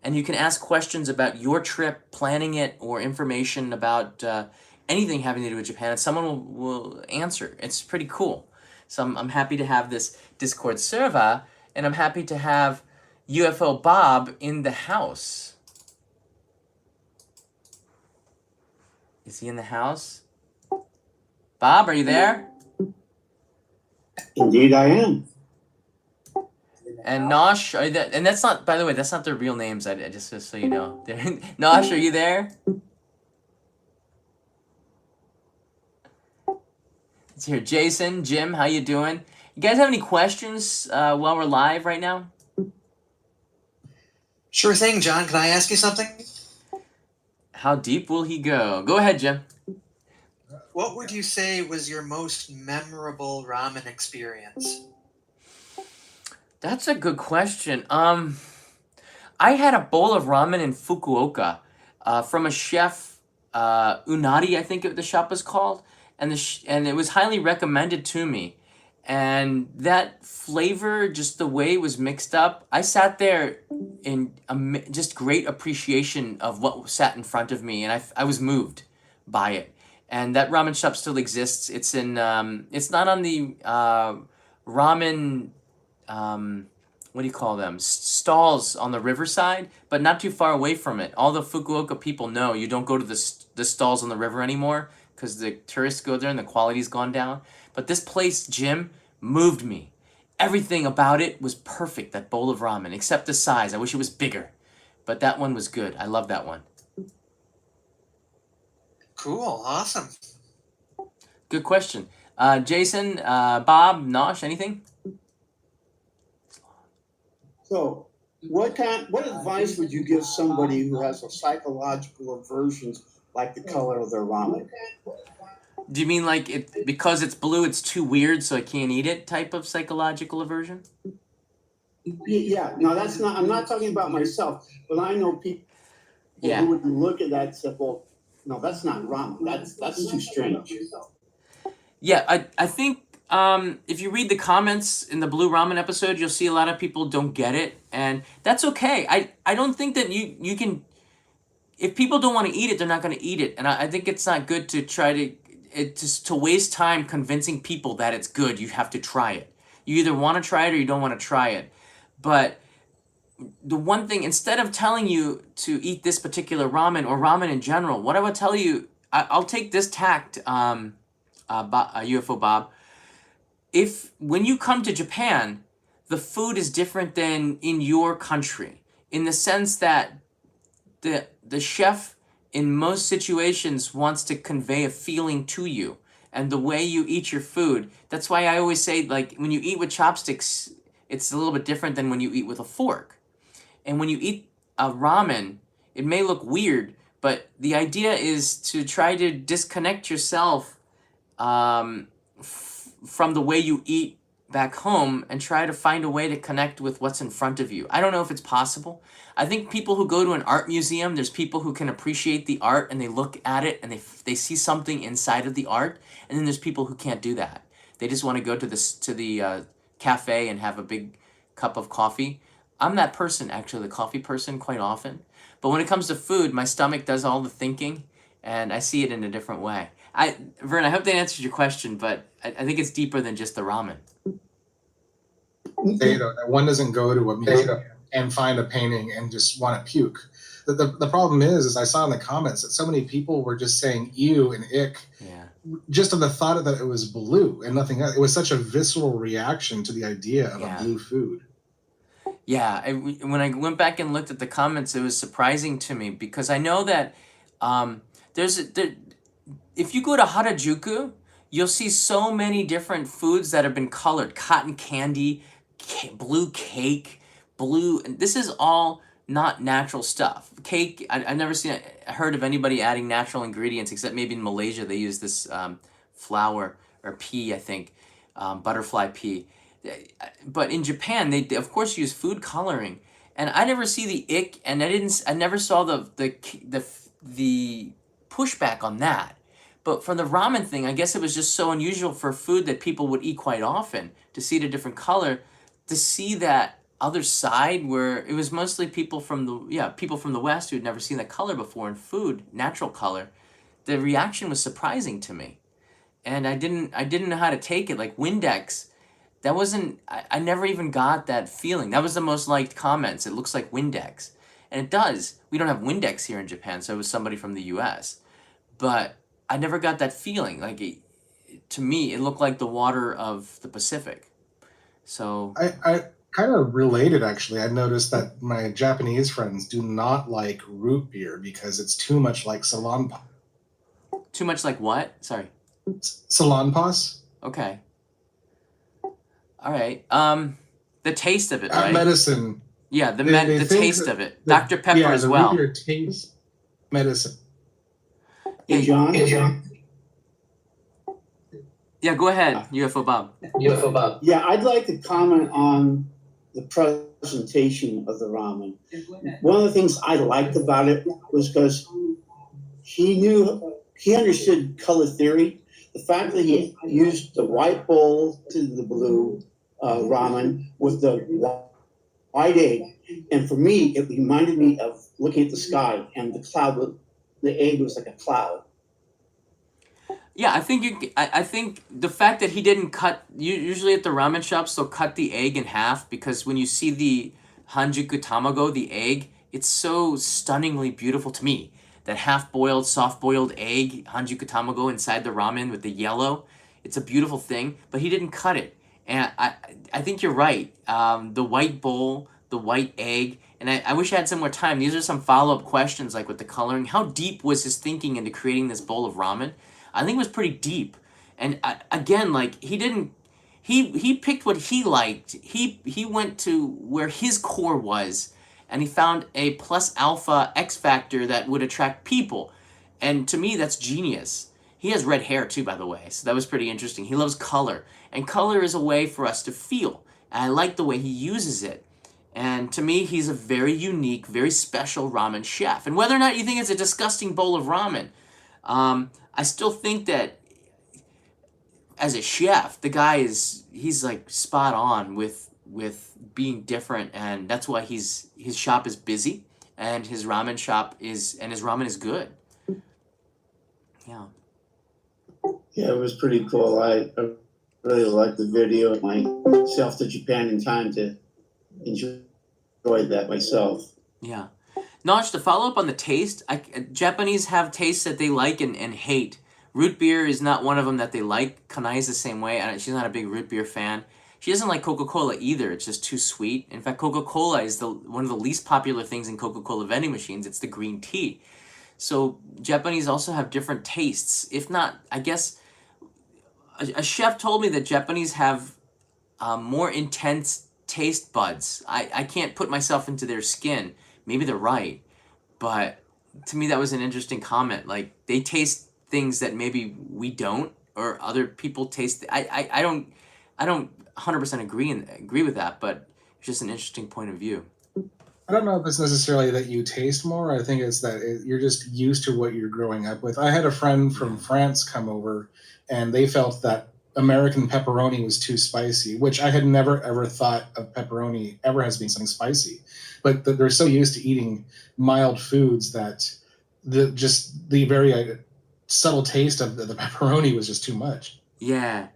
And you can ask questions about your trip, planning it, or information about anything having to do with Japan, and someone will answer. It's pretty cool. So I'm happy to have this Discord server, and I'm happy to have UFO Bob in the house. Is he in the house? Bob, are you there? Indeed, I am. And Nosh, are you there? And that's not, by the way, that's not their real names. I just so you know. Nosh, are you there? It's here. Jason, Jim, how you doing? You guys have any questions while we're live right now? Sure thing, John. Can I ask you something? How deep will he go? Go ahead, Jim. What would you say was your most memorable ramen experience? That's a good question. I had a bowl of ramen in Fukuoka from a chef, Unari, I think the shop was called, and and it was highly recommended to me. And that flavor, just the way it was mixed up, I sat there in just great appreciation of what sat in front of me, and I was moved by it. And that ramen shop still exists. It's in it's not on the ramen, what do you call them? Stalls on the riverside, but not too far away from it. All the Fukuoka people know you don't go to the stalls on the river anymore because the tourists go there and the quality's gone down. But this place, Jim, moved me. Everything about it was perfect, that bowl of ramen, except the size. I wish it was bigger. But that one was good. I love that one. Cool. Awesome. Good question. Jason, Bob, Nosh, anything? So, what advice would you give somebody who has a psychological aversion, like the color of their ramen? Do you mean like it because it's blue, it's too weird, so I can't eat it type of psychological aversion? Yeah. No, that's not. I'm not talking about myself, but I know people Yeah. who would look at that and say, "Well, no, that's not ramen. That's too strange." Yeah, I think if you read the comments in the Blue Ramen episode, you'll see a lot of people don't get it, and that's okay. I don't think that you can. If people don't want to eat it, they're not going to eat it, and I think it's not good to try to waste time convincing people that it's good. You have to try it. You either want to try it or you don't want to try it. But the one thing, instead of telling you to eat this particular ramen or ramen in general, what I would tell you, I'll take this tact, UFO Bob. If when you come to Japan, the food is different than in your country, in the sense that the chef in most situations wants to convey a feeling to you, and the way you eat your food. That's why I always say, like, when you eat with chopsticks, it's a little bit different than when you eat with a fork. And when you eat a ramen, it may look weird, but the idea is to try to disconnect yourself from the way you eat back home and try to find a way to connect with what's in front of you. I don't know if it's possible. I think people who go to an art museum, there's people who can appreciate the art and they look at it and they see something inside of the art, and then there's people who can't do that. They just want to go to the cafe and have a big cup of coffee. I'm that person, actually, the coffee person, quite often. But when it comes to food, my stomach does all the thinking, and I see it in a different way. Vern, I hope that answers your question, but I think it's deeper than just the ramen. That one doesn't go to a museum and find a painting and just want to puke. The problem is I saw in the comments that so many people were just saying ew and ick, just on the thought that it was blue and nothing else. It was such a visceral reaction to the idea of a blue food. Yeah, when I went back and looked at the comments, it was surprising to me because I know that if you go to Harajuku, you'll see so many different foods that have been colored. Cotton candy, blue cake, blue. And this is all not natural stuff. Cake, I've never heard of anybody adding natural ingredients except maybe in Malaysia they use this flour or pea, I think, butterfly pea. But in Japan, they of course use food coloring, and I never see the ick, and I never saw the pushback on that. But from the ramen thing, I guess it was just so unusual for food that people would eat quite often to see it a different color, to see that other side where it was mostly people from the West who had never seen that color before in food, natural color. The reaction was surprising to me, and I didn't know how to take it. Like Windex, that wasn't I never even got that feeling. That was the most liked comments. It looks like Windex, and it does. We don't have Windex here in Japan, so it was somebody from the U.S. But I never got that feeling. Like to me, it looked like the water of the Pacific. So I kind of related actually. I noticed that my Japanese friends do not like root beer because it's too much like salonpas. too much like what? Sorry. Salonpas? Okay. All right. The taste of it, right? Medicine. Yeah, the They the think taste that of it. Dr. Pepper as the root well. beer tastes medicine. Hey, John. Yeah, go ahead, UFO Bob. Yeah, I'd like to comment on the presentation of the ramen. One of the things I liked about it was because he understood color theory. The fact that he used the white bowl to the blue ramen with the white egg, and for me, it reminded me of looking at the sky and the egg was like a cloud. Yeah, I think the fact that he didn't cut. Usually at the ramen shops they'll cut the egg in half, because when you see the Hanjuku tamago, the egg, it's so stunningly beautiful to me. That half-boiled, soft-boiled egg, Hanjuku tamago inside the ramen with the yellow, it's a beautiful thing. But he didn't cut it, and I think you're right. The white bowl, the white egg, and I wish I had some more time. These are some follow-up questions, like with the coloring. How deep was his thinking into creating this bowl of ramen? I think it was pretty deep, and again, like he picked what he liked. He went to where his core was, and he found a plus alpha X factor that would attract people, and to me that's genius. He has red hair too, by the way, so that was pretty interesting. He loves color, and color is a way for us to feel, and I like the way he uses it. And to me, he's a very unique, very special ramen chef. And whether or not you think it's a disgusting bowl of ramen, I still think that as a chef, the guy he's like spot on with being different, and that's why his shop is busy, and his ramen is good. Yeah. Yeah, it was pretty cool. I really liked the video of myself to Japan in time to enjoy that myself. Yeah. Notch, to follow up on the taste, Japanese have tastes that they like and hate. Root beer is not one of them that they like. Kanai's the same way. She's not a big root beer fan. She doesn't like Coca-Cola either. It's just too sweet. In fact, Coca-Cola is one of the least popular things in Coca-Cola vending machines. It's the green tea. So Japanese also have different tastes. If not, I guess a chef told me that Japanese have more intense taste buds. I can't put myself into their skin. Maybe they're right, but to me that was an interesting comment. Like, they taste things that maybe we don't, or other people taste. I don't 100% agree with that, but it's just an interesting point of view. I don't know if it's necessarily that you taste more. I think it's that you're just used to what you're growing up with. I had a friend from France come over, and they felt that American pepperoni was too spicy, which I had never ever thought of pepperoni ever as being something spicy. But they're so used to eating mild foods that the very subtle taste of the pepperoni was just too much. Yeah.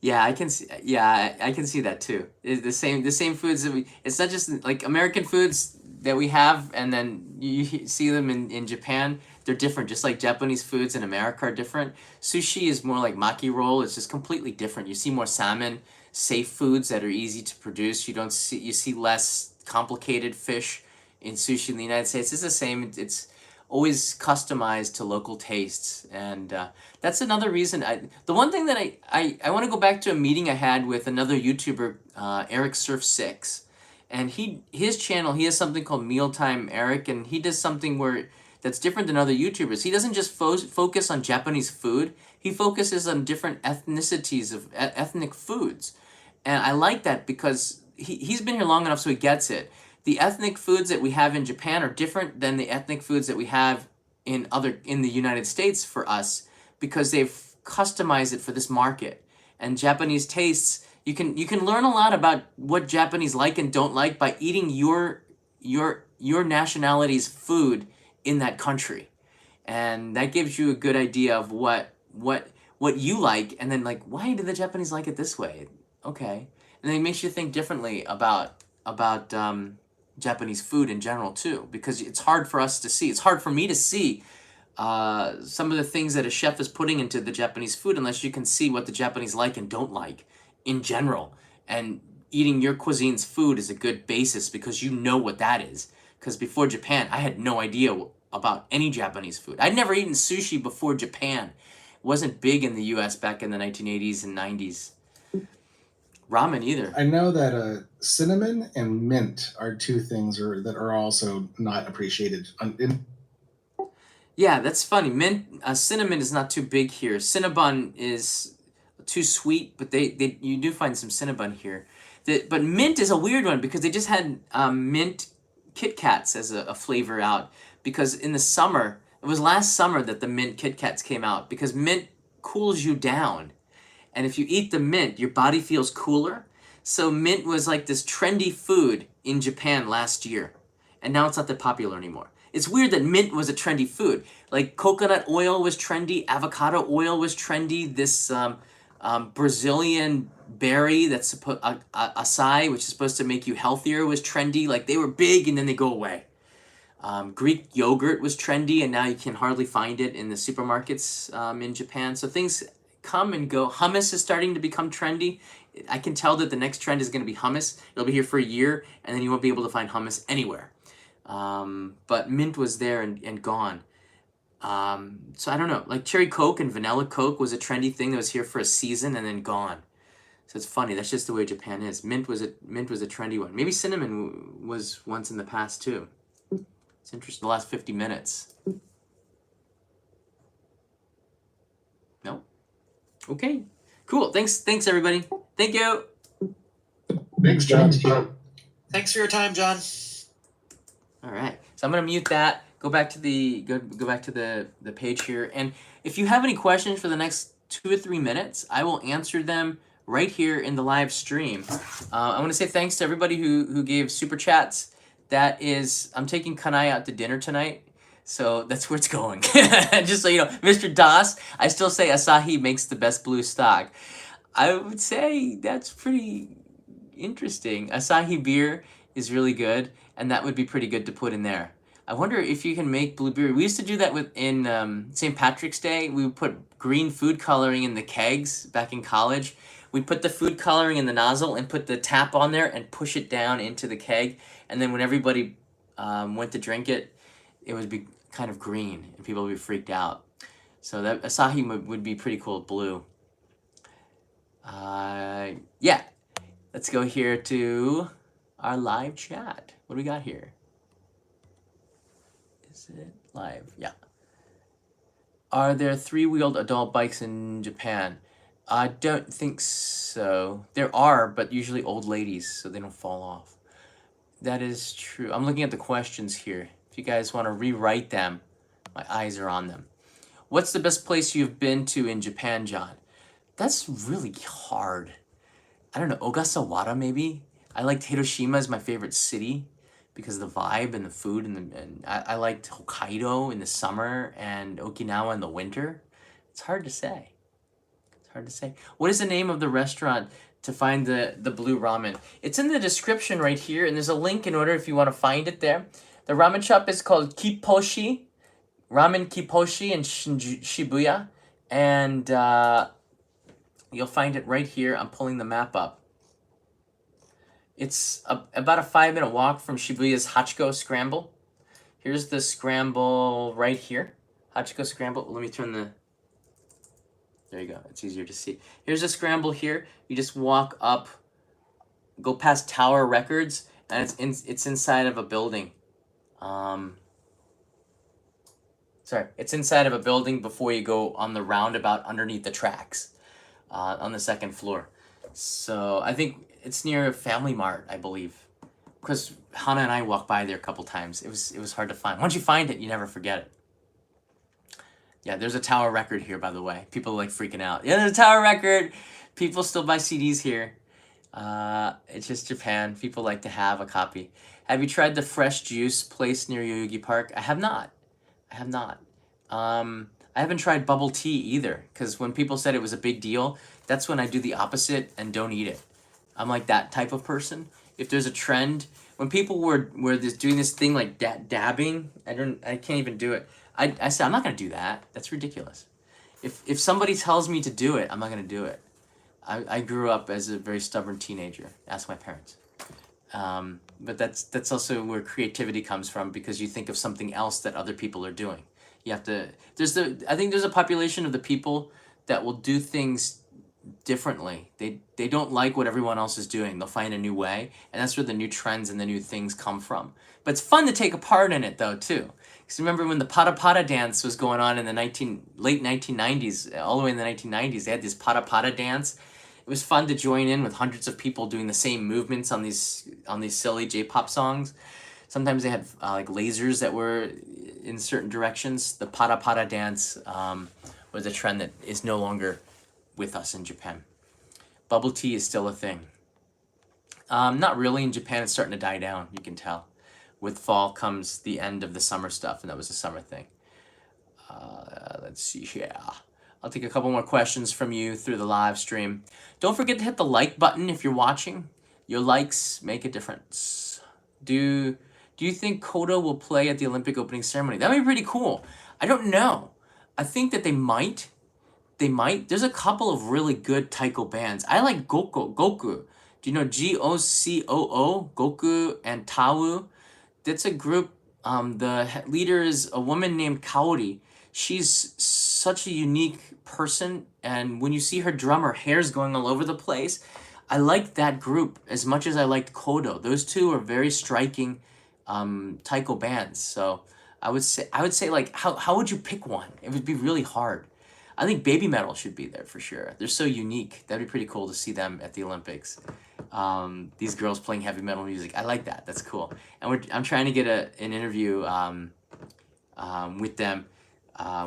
Yeah, I can see. Yeah, I can see that too. It's the same foods that it's not just like American foods that we have, and then you see them in Japan. They're different, just like Japanese foods in America are different. Sushi is more like maki roll. It's just completely different. You see more salmon, safe foods that are easy to produce. You see less complicated fish in sushi in the United States. It's the same. It's always customized to local tastes, and that's another reason. The one thing that I want to go back to a meeting I had with another YouTuber, Eric Surf 6, and his channel, he has something called Mealtime Eric, and he does something where that's different than other YouTubers. He doesn't just focus on Japanese food. He focuses on different ethnicities of ethnic foods. And I like that because he's been here long enough so he gets it. The ethnic foods that we have in Japan are different than the ethnic foods that we have in the United States for us, because they've customized it for this market. And Japanese tastes, you can learn a lot about what Japanese like and don't like by eating your nationality's food in that country. And that gives you a good idea of what you like, and then like, why do the Japanese like it this way? Okay. And then it makes you think differently about Japanese food in general too, because it's hard for us to see. It's hard for me to see some of the things that a chef is putting into the Japanese food unless you can see what the Japanese like and don't like in general. And eating your cuisine's food is a good basis because you know what that is. Because before Japan, I had no idea about any Japanese food. I'd never eaten sushi before Japan. It wasn't big in the US back in the 1980s and 90s. Ramen either. I know that cinnamon and mint are two things that are also not appreciated. Yeah, that's funny. Cinnamon is not too big here. Cinnabon is too sweet, but you do find some Cinnabon here. But mint is a weird one because they just had mint Kit Kats as a flavor out, because in the summer, it was last summer that the mint Kit Kats came out, because mint cools you down. And if you eat the mint, your body feels cooler. So mint was like this trendy food in Japan last year. And now it's not that popular anymore. It's weird that mint was a trendy food. Like coconut oil was trendy, avocado oil was trendy, this Brazilian berry that's acai, which is supposed to make you healthier, was trendy. Like they were big and then they go away. Greek yogurt was trendy and now you can hardly find it in the supermarkets in Japan. So things come and go. Hummus is starting to become trendy. I can tell that the next trend is going to be hummus. It'll be here for a year and then you won't be able to find hummus anywhere. But mint was there and gone. So I don't know, like cherry Coke and vanilla Coke was a trendy thing that was here for a season and then gone. So it's funny, that's just the way Japan is. Mint was a trendy one. Maybe cinnamon was once in the past too. It's interesting, the last 50 minutes. No? Okay, cool. Thanks everybody. Thank you. Thanks, John. Thanks for your time, John. All right, so I'm gonna mute that. Go back to the page here, and if you have any questions for the next 2 or 3 minutes, I will answer them right here in the live stream. I want to say thanks to everybody who gave super chats. That is, I'm taking Kanai out to dinner tonight, so that's where it's going. Just so you know, Mr. Das, I still say Asahi makes the best blue stock. I would say that's pretty interesting. Asahi beer is really good, and that would be pretty good to put in there. I wonder if you can make blue beer. We used to do that in St. Patrick's Day. We would put green food coloring in the kegs back in college. We'd put the food coloring in the nozzle and put the tap on there and push it down into the keg. And then when everybody went to drink it, it would be kind of green and people would be freaked out. So that Asahi would be pretty cool blue. Yeah, let's go here to our live chat. What do we got here? Is it live? Yeah. Are there 3-wheeled adult bikes in Japan? I don't think so. There are, but usually old ladies, so they don't fall off. That is true. I'm looking at the questions here. If you guys want to rewrite them, my eyes are on them. What's the best place you've been to in Japan, John? That's really hard. I don't know, Ogasawara maybe? I liked Hiroshima as my favorite city because of the vibe and the food, and I liked Hokkaido in the summer and Okinawa in the winter. It's hard to say. What is the name of the restaurant to find the blue ramen? It's in the description right here, and there's a link in order if you want to find it there. The ramen shop is called Kiposhi, Ramen Kiposhi in Shibuya, and you'll find it right here. I'm pulling the map up. It's about a 5-minute walk from Shibuya's Hachiko Scramble. Here's the scramble right here. Hachiko scramble. Let me turn the... There you go. It's easier to see. Here's a scramble here. You just walk up, go past Tower Records, and it's inside of a building. Sorry, it's inside of a building before you go on the roundabout underneath the tracks, on the second floor. So I think it's near Family Mart, I believe, because Hana and I walked by there a couple times. It was hard to find. Once you find it, you never forget it. Yeah, there's a Tower Record here, by the way. People are like freaking out. Yeah, there's a Tower Record. People still buy CDs here. It's just Japan. People like to have a copy. Have you tried the fresh juice place near Yoyogi Park? I have not. I have not. I haven't tried bubble tea either, because when people said it was a big deal, that's when I do the opposite and don't eat it. I'm like that type of person. If there's a trend, when people were doing this thing like dabbing, I can't even do it. I said, I'm not going to do that. That's ridiculous. If somebody tells me to do it, I'm not going to do it. I grew up as a very stubborn teenager. Ask my parents. But that's also where creativity comes from, because you think of something else that other people are doing. You have to, I think there's a population of the people that will do things differently. They don't like what everyone else is doing. They'll find a new way, and that's where the new trends and the new things come from. But it's fun to take a part in it though too. Because remember when the Pata Pata dance was going on in the late 1990s, all the way in the 1990s, they had this Pata Pata dance. It was fun to join in with hundreds of people doing the same movements on these silly J-pop songs. Sometimes they had like lasers that were in certain directions. The Pata Pata dance was a trend that is no longer with us in Japan. Bubble tea is still a thing. Not really in Japan. It's starting to die down. You can tell. With fall comes the end of the summer stuff, and that was a summer thing. Let's see here. I'll take a couple more questions from you through the live stream. Don't forget to hit the like button if you're watching. Your likes make a difference. Do you think Kodo will play at the Olympic opening ceremony? That would be pretty cool. I don't know. I think that they might. They might. There's a couple of really good taiko bands. I like Goku. Do you know Gocoo? Goku and Tau? That's a group. The leader is a woman named Kaori. She's such a unique person, and when you see her drum, her hair's going all over the place. I like that group as much as I liked Kodo. Those two are very striking taiko bands. So I would say like how would you pick one? It would be really hard. I think Baby Metal should be there for sure. They're so unique. That'd be pretty cool to see them at the Olympics. These girls playing heavy metal music. I like that. That's cool. And I'm trying to get an interview with them,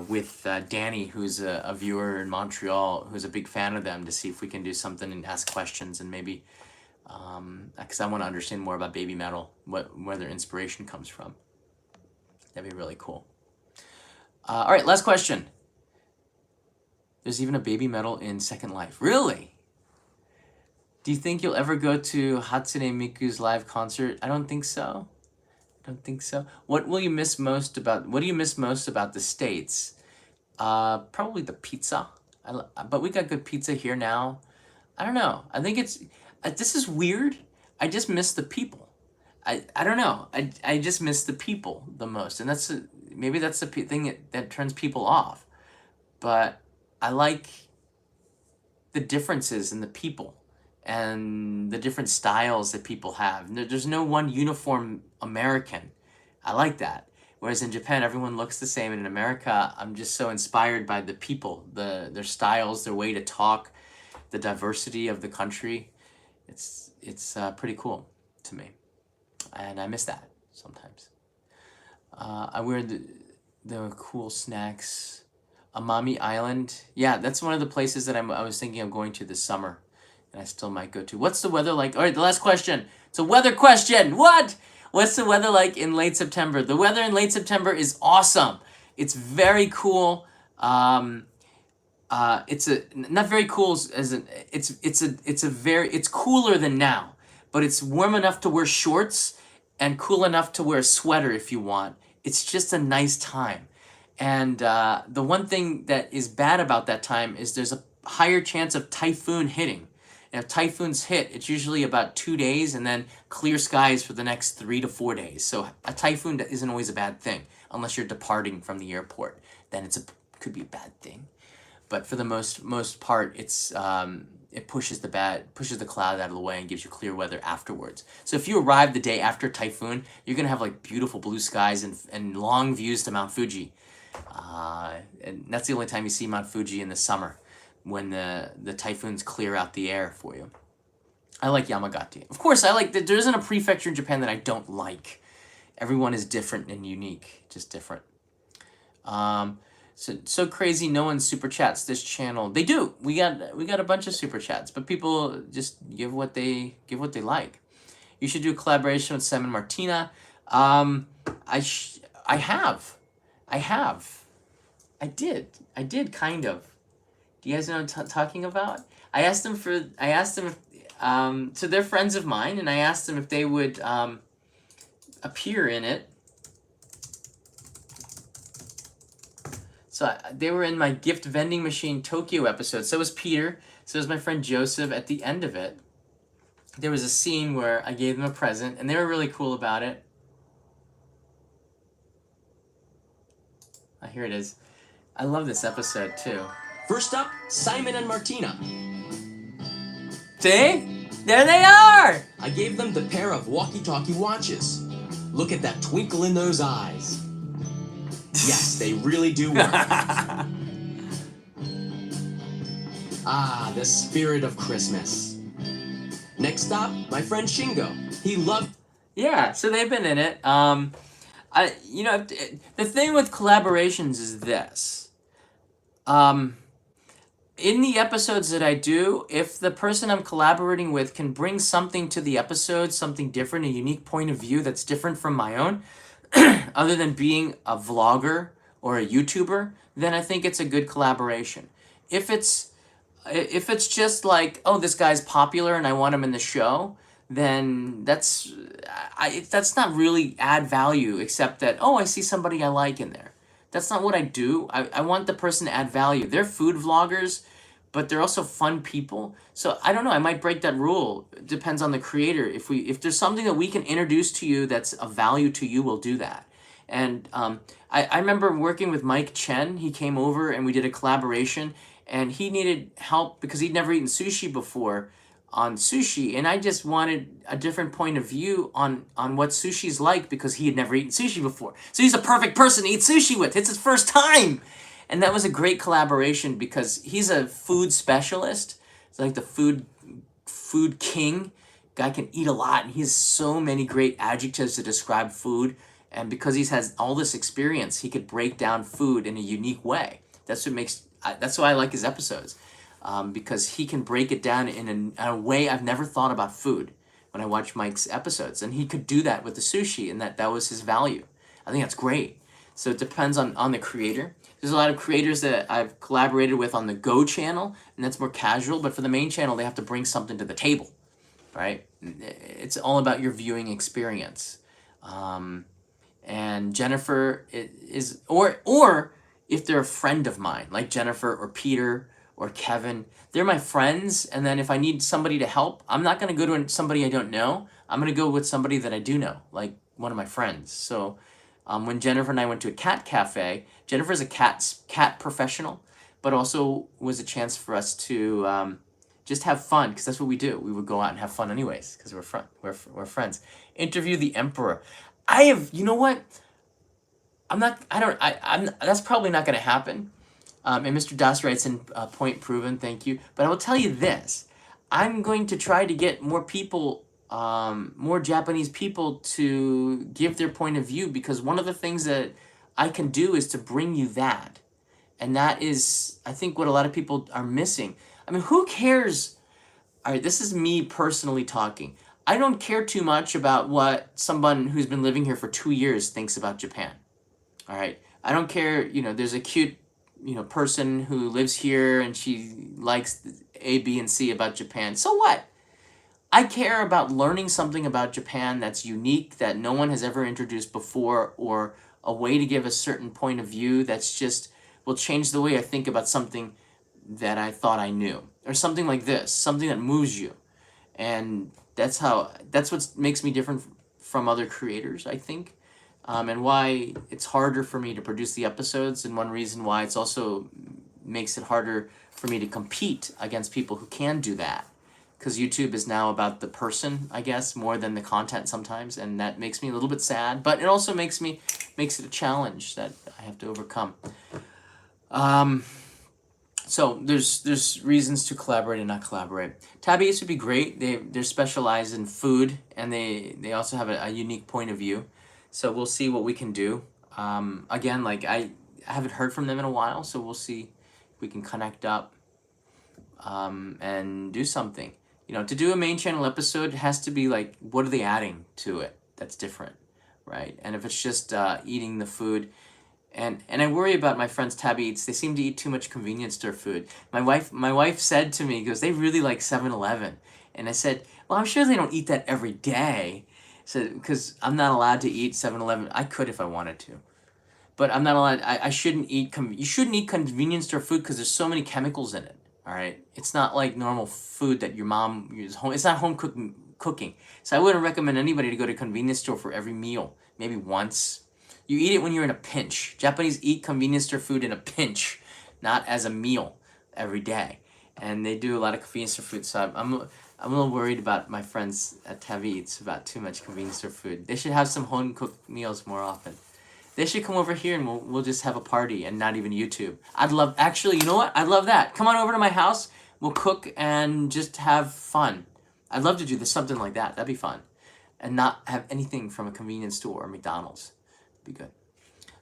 with Danny, who's a viewer in Montreal, who's a big fan of them, to see if we can do something and ask questions, and maybe, because I want to understand more about Baby Metal, where their inspiration comes from. That'd be really cool. All right, last question. There's even a Baby Metal in Second Life. Really? Do you think you'll ever go to Hatsune Miku's live concert? I don't think so. What do you miss most about the States? Probably the pizza. But we got good pizza here now. I don't know. I think this is weird. I just miss the people. I don't know. I just miss the people the most. And maybe that's the thing that turns people off. But I like the differences in the people and the different styles that people have. There's no one uniform American. I like that. Whereas in Japan, everyone looks the same. And in America, I'm just so inspired by the people, their styles, their way to talk, the diversity of the country. It's pretty cool to me. And I miss that sometimes. I wear the cool snacks. Amami Island. Yeah, that's one of the places that I was thinking of going to this summer. And I still might go to. What's the weather like? All right, the last question. It's a weather question. What? What's the weather like in late September? The weather in late September is awesome. It's very cool. It's not very cool it's cooler than now, but it's warm enough to wear shorts and cool enough to wear a sweater if you want. It's just a nice time. And the one thing that is bad about that time is there's a higher chance of typhoon hitting. And if typhoons hit, it's usually about 2 days and then clear skies for the next 3 to 4 days. So a typhoon isn't always a bad thing unless you're departing from the airport. Then could be a bad thing. But for the most part, it pushes the cloud out of the way and gives you clear weather afterwards. So if you arrive the day after typhoon, you're gonna have like beautiful blue skies and long views to Mount Fuji. And that's the only time you see Mount Fuji in the summer, when the typhoons clear out the air for you. I like Yamagata. Of course, there isn't a prefecture in Japan that I don't like. Everyone is different and unique, just different. So crazy. No one super chats this channel. They do. We got a bunch of super chats, but people just give what they like. You should do a collaboration with Sam and Martina. I did kind of. Do you guys know what I'm talking about? I asked them if so they're friends of mine, and I asked them if they would appear in it. So they were in my gift vending machine Tokyo episode. So was Peter. So was my friend Joseph. At the end of it, there was a scene where I gave them a present, and they were really cool about it. Oh, here it is. I love this episode too. First up, Simon and Martina. See? There they are! I gave them the pair of walkie-talkie watches. Look at that twinkle in those eyes. Yes, they really do work. Ah, the spirit of Christmas. Next stop, my friend Shingo. He loved... Yeah, so they've been in it. The thing with collaborations is this. In the episodes that I do, if the person I'm collaborating with can bring something to the episode, something different, a unique point of view that's different from my own, other than being a vlogger or a YouTuber, then I think it's a good collaboration. If it's just like, oh, this guy's popular and I want him in the show, then that's not really add value, except that, oh, I see somebody I like in there. That's not what I do. I want the person to add value. They're food vloggers, but they're also fun people. So I don't know, I might break that rule. It depends on the creator. If there's something that we can introduce to you that's of value to you, we'll do that. And I remember working with Mike Chen. He came over and we did a collaboration, and he needed help because he'd never eaten sushi before on sushi, and I just wanted a different point of view on what sushi's like because he had never eaten sushi before. So he's a perfect person to eat sushi with. It's his first time. And that was a great collaboration because he's a food specialist. It's like the food king. Guy can eat a lot, and he has so many great adjectives to describe food. And because he has all this experience, he could break down food in a unique way. That's why I like his episodes. Because he can break it down in a way I've never thought about food when I watch Mike's episodes. And he could do that with the sushi, and that was his value. I think that's great. So it depends on the creator. There's a lot of creators that I've collaborated with on the Go channel, and that's more casual. But for the main channel, they have to bring something to the table, right? It's all about your viewing experience. And Jennifer is, or if they're a friend of mine, like Jennifer or Peter or Kevin, they're my friends, and then if I need somebody to help, I'm not going to go to somebody I don't know. I'm going to go with somebody that I do know, like one of my friends. So when Jennifer and I went to a cat cafe, Jennifer's a cat professional, but also was a chance for us to just have fun, because that's what we do. We would go out and have fun anyways, because we're friends. Interview the Emperor. You know what? That's probably not going to happen. And Mr. Das writes in, point proven, thank you. But I will tell you this. I'm going to try to get more people, more Japanese people to give their point of view, because one of the things that I can do is to bring you that. And that is, I think, what a lot of people are missing. I mean, who cares? All right, this is me personally talking. I don't care too much about what someone who's been living here for 2 years thinks about Japan. All right? I don't care, there's a cute person who lives here and she likes A, B, and C about Japan. So what? I care about learning something about Japan that's unique, that no one has ever introduced before, or a way to give a certain point of view that's just will change the way I think about something that I thought I knew. or something like this, something that moves you. And that's what makes me different from other creators, I think. And why it's harder for me to produce the episodes, and one reason why it's also makes it harder for me to compete against people who can do that, because YouTube is now about the person, I guess, more than the content sometimes, and that makes me a little bit sad, but it also makes it a challenge that I have to overcome. So there's reasons to collaborate and not collaborate. Tabby Eats would be great. They're specialized in food, and they also have a unique point of view. So we'll see what we can do. Again, like I haven't heard from them in a while, so we'll see if we can connect up and do something. You know, to do a main channel episode, it has to be like, what are they adding to it that's different, right? And if it's just eating the food, and I worry about my friends Tabby Eats. They seem to eat too much convenience store food. My wife said to me, goes, they really like 7-Eleven. And I said, well, I'm sure they don't eat that every day. So, because I'm not allowed to eat 7-Eleven. I could if I wanted to, but I'm not allowed. I shouldn't eat. You shouldn't eat convenience store food because there's so many chemicals in it. All right, it's not like normal food that your mom uses home. It's not home cooking. So I wouldn't recommend anybody to go to a convenience store for every meal. Maybe once. You eat it when you're in a pinch. Japanese eat convenience store food in a pinch, not as a meal every day. And they do a lot of convenience store food. So I'm a little worried about my friends at Tabby Eats about too much convenience store food. They should have some home cooked meals more often. They should come over here and we'll just have a party and not even YouTube. I'd love, actually, you know what? I'd love that. Come on over to my house. We'll cook and just have fun. I'd love to do this, something like that. That'd be fun. And not have anything from a convenience store or McDonald's. Be good.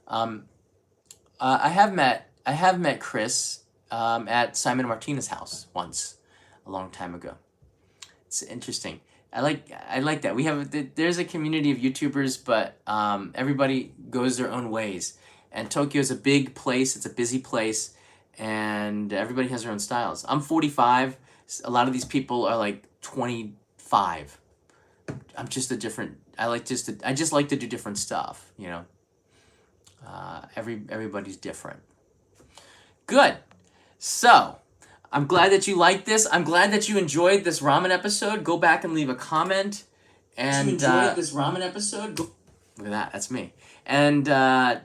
I have met Chris at Simon Martinez's house once, a long time ago. It's interesting. I like that. There's a community of YouTubers, but everybody goes their own ways. And Tokyo is a big place. It's a busy place, and everybody has their own styles. I'm 45. A lot of these people are like 25. I'm just a different. I just like to do different stuff. You know. Everybody's different. Good. So, I'm glad that you liked this. I'm glad that you enjoyed this ramen episode. Go back and leave a comment. And you enjoyed this ramen episode? Look at that. That's me. And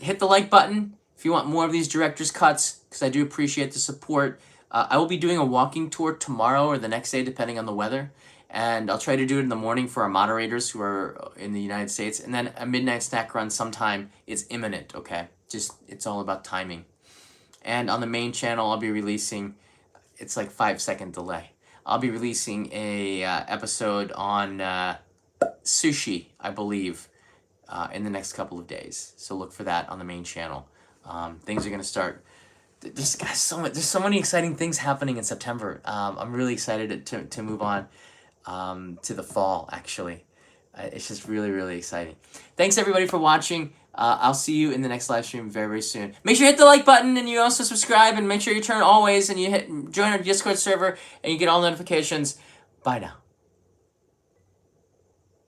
hit the like button if you want more of these director's cuts, because I do appreciate the support. I will be doing a walking tour tomorrow or the next day, depending on the weather. And I'll try to do it in the morning for our moderators who are in the United States. And then a midnight snack run sometime is imminent, okay? Just, it's all about timing. And on the main channel, I'll be releasing, it's like 5-second delay. I'll be releasing a episode on sushi, I believe, in the next couple of days. So look for that on the main channel. Things are going to start. There's so many exciting things happening in September. I'm really excited to move on. To the fall, actually. It's just really, really exciting. Thanks, everybody, for watching. I'll see you in the next live stream very, very soon. Make sure you hit the like button, and you also subscribe, and make sure you turn always, and you join our Discord server, and you get all notifications. Bye now.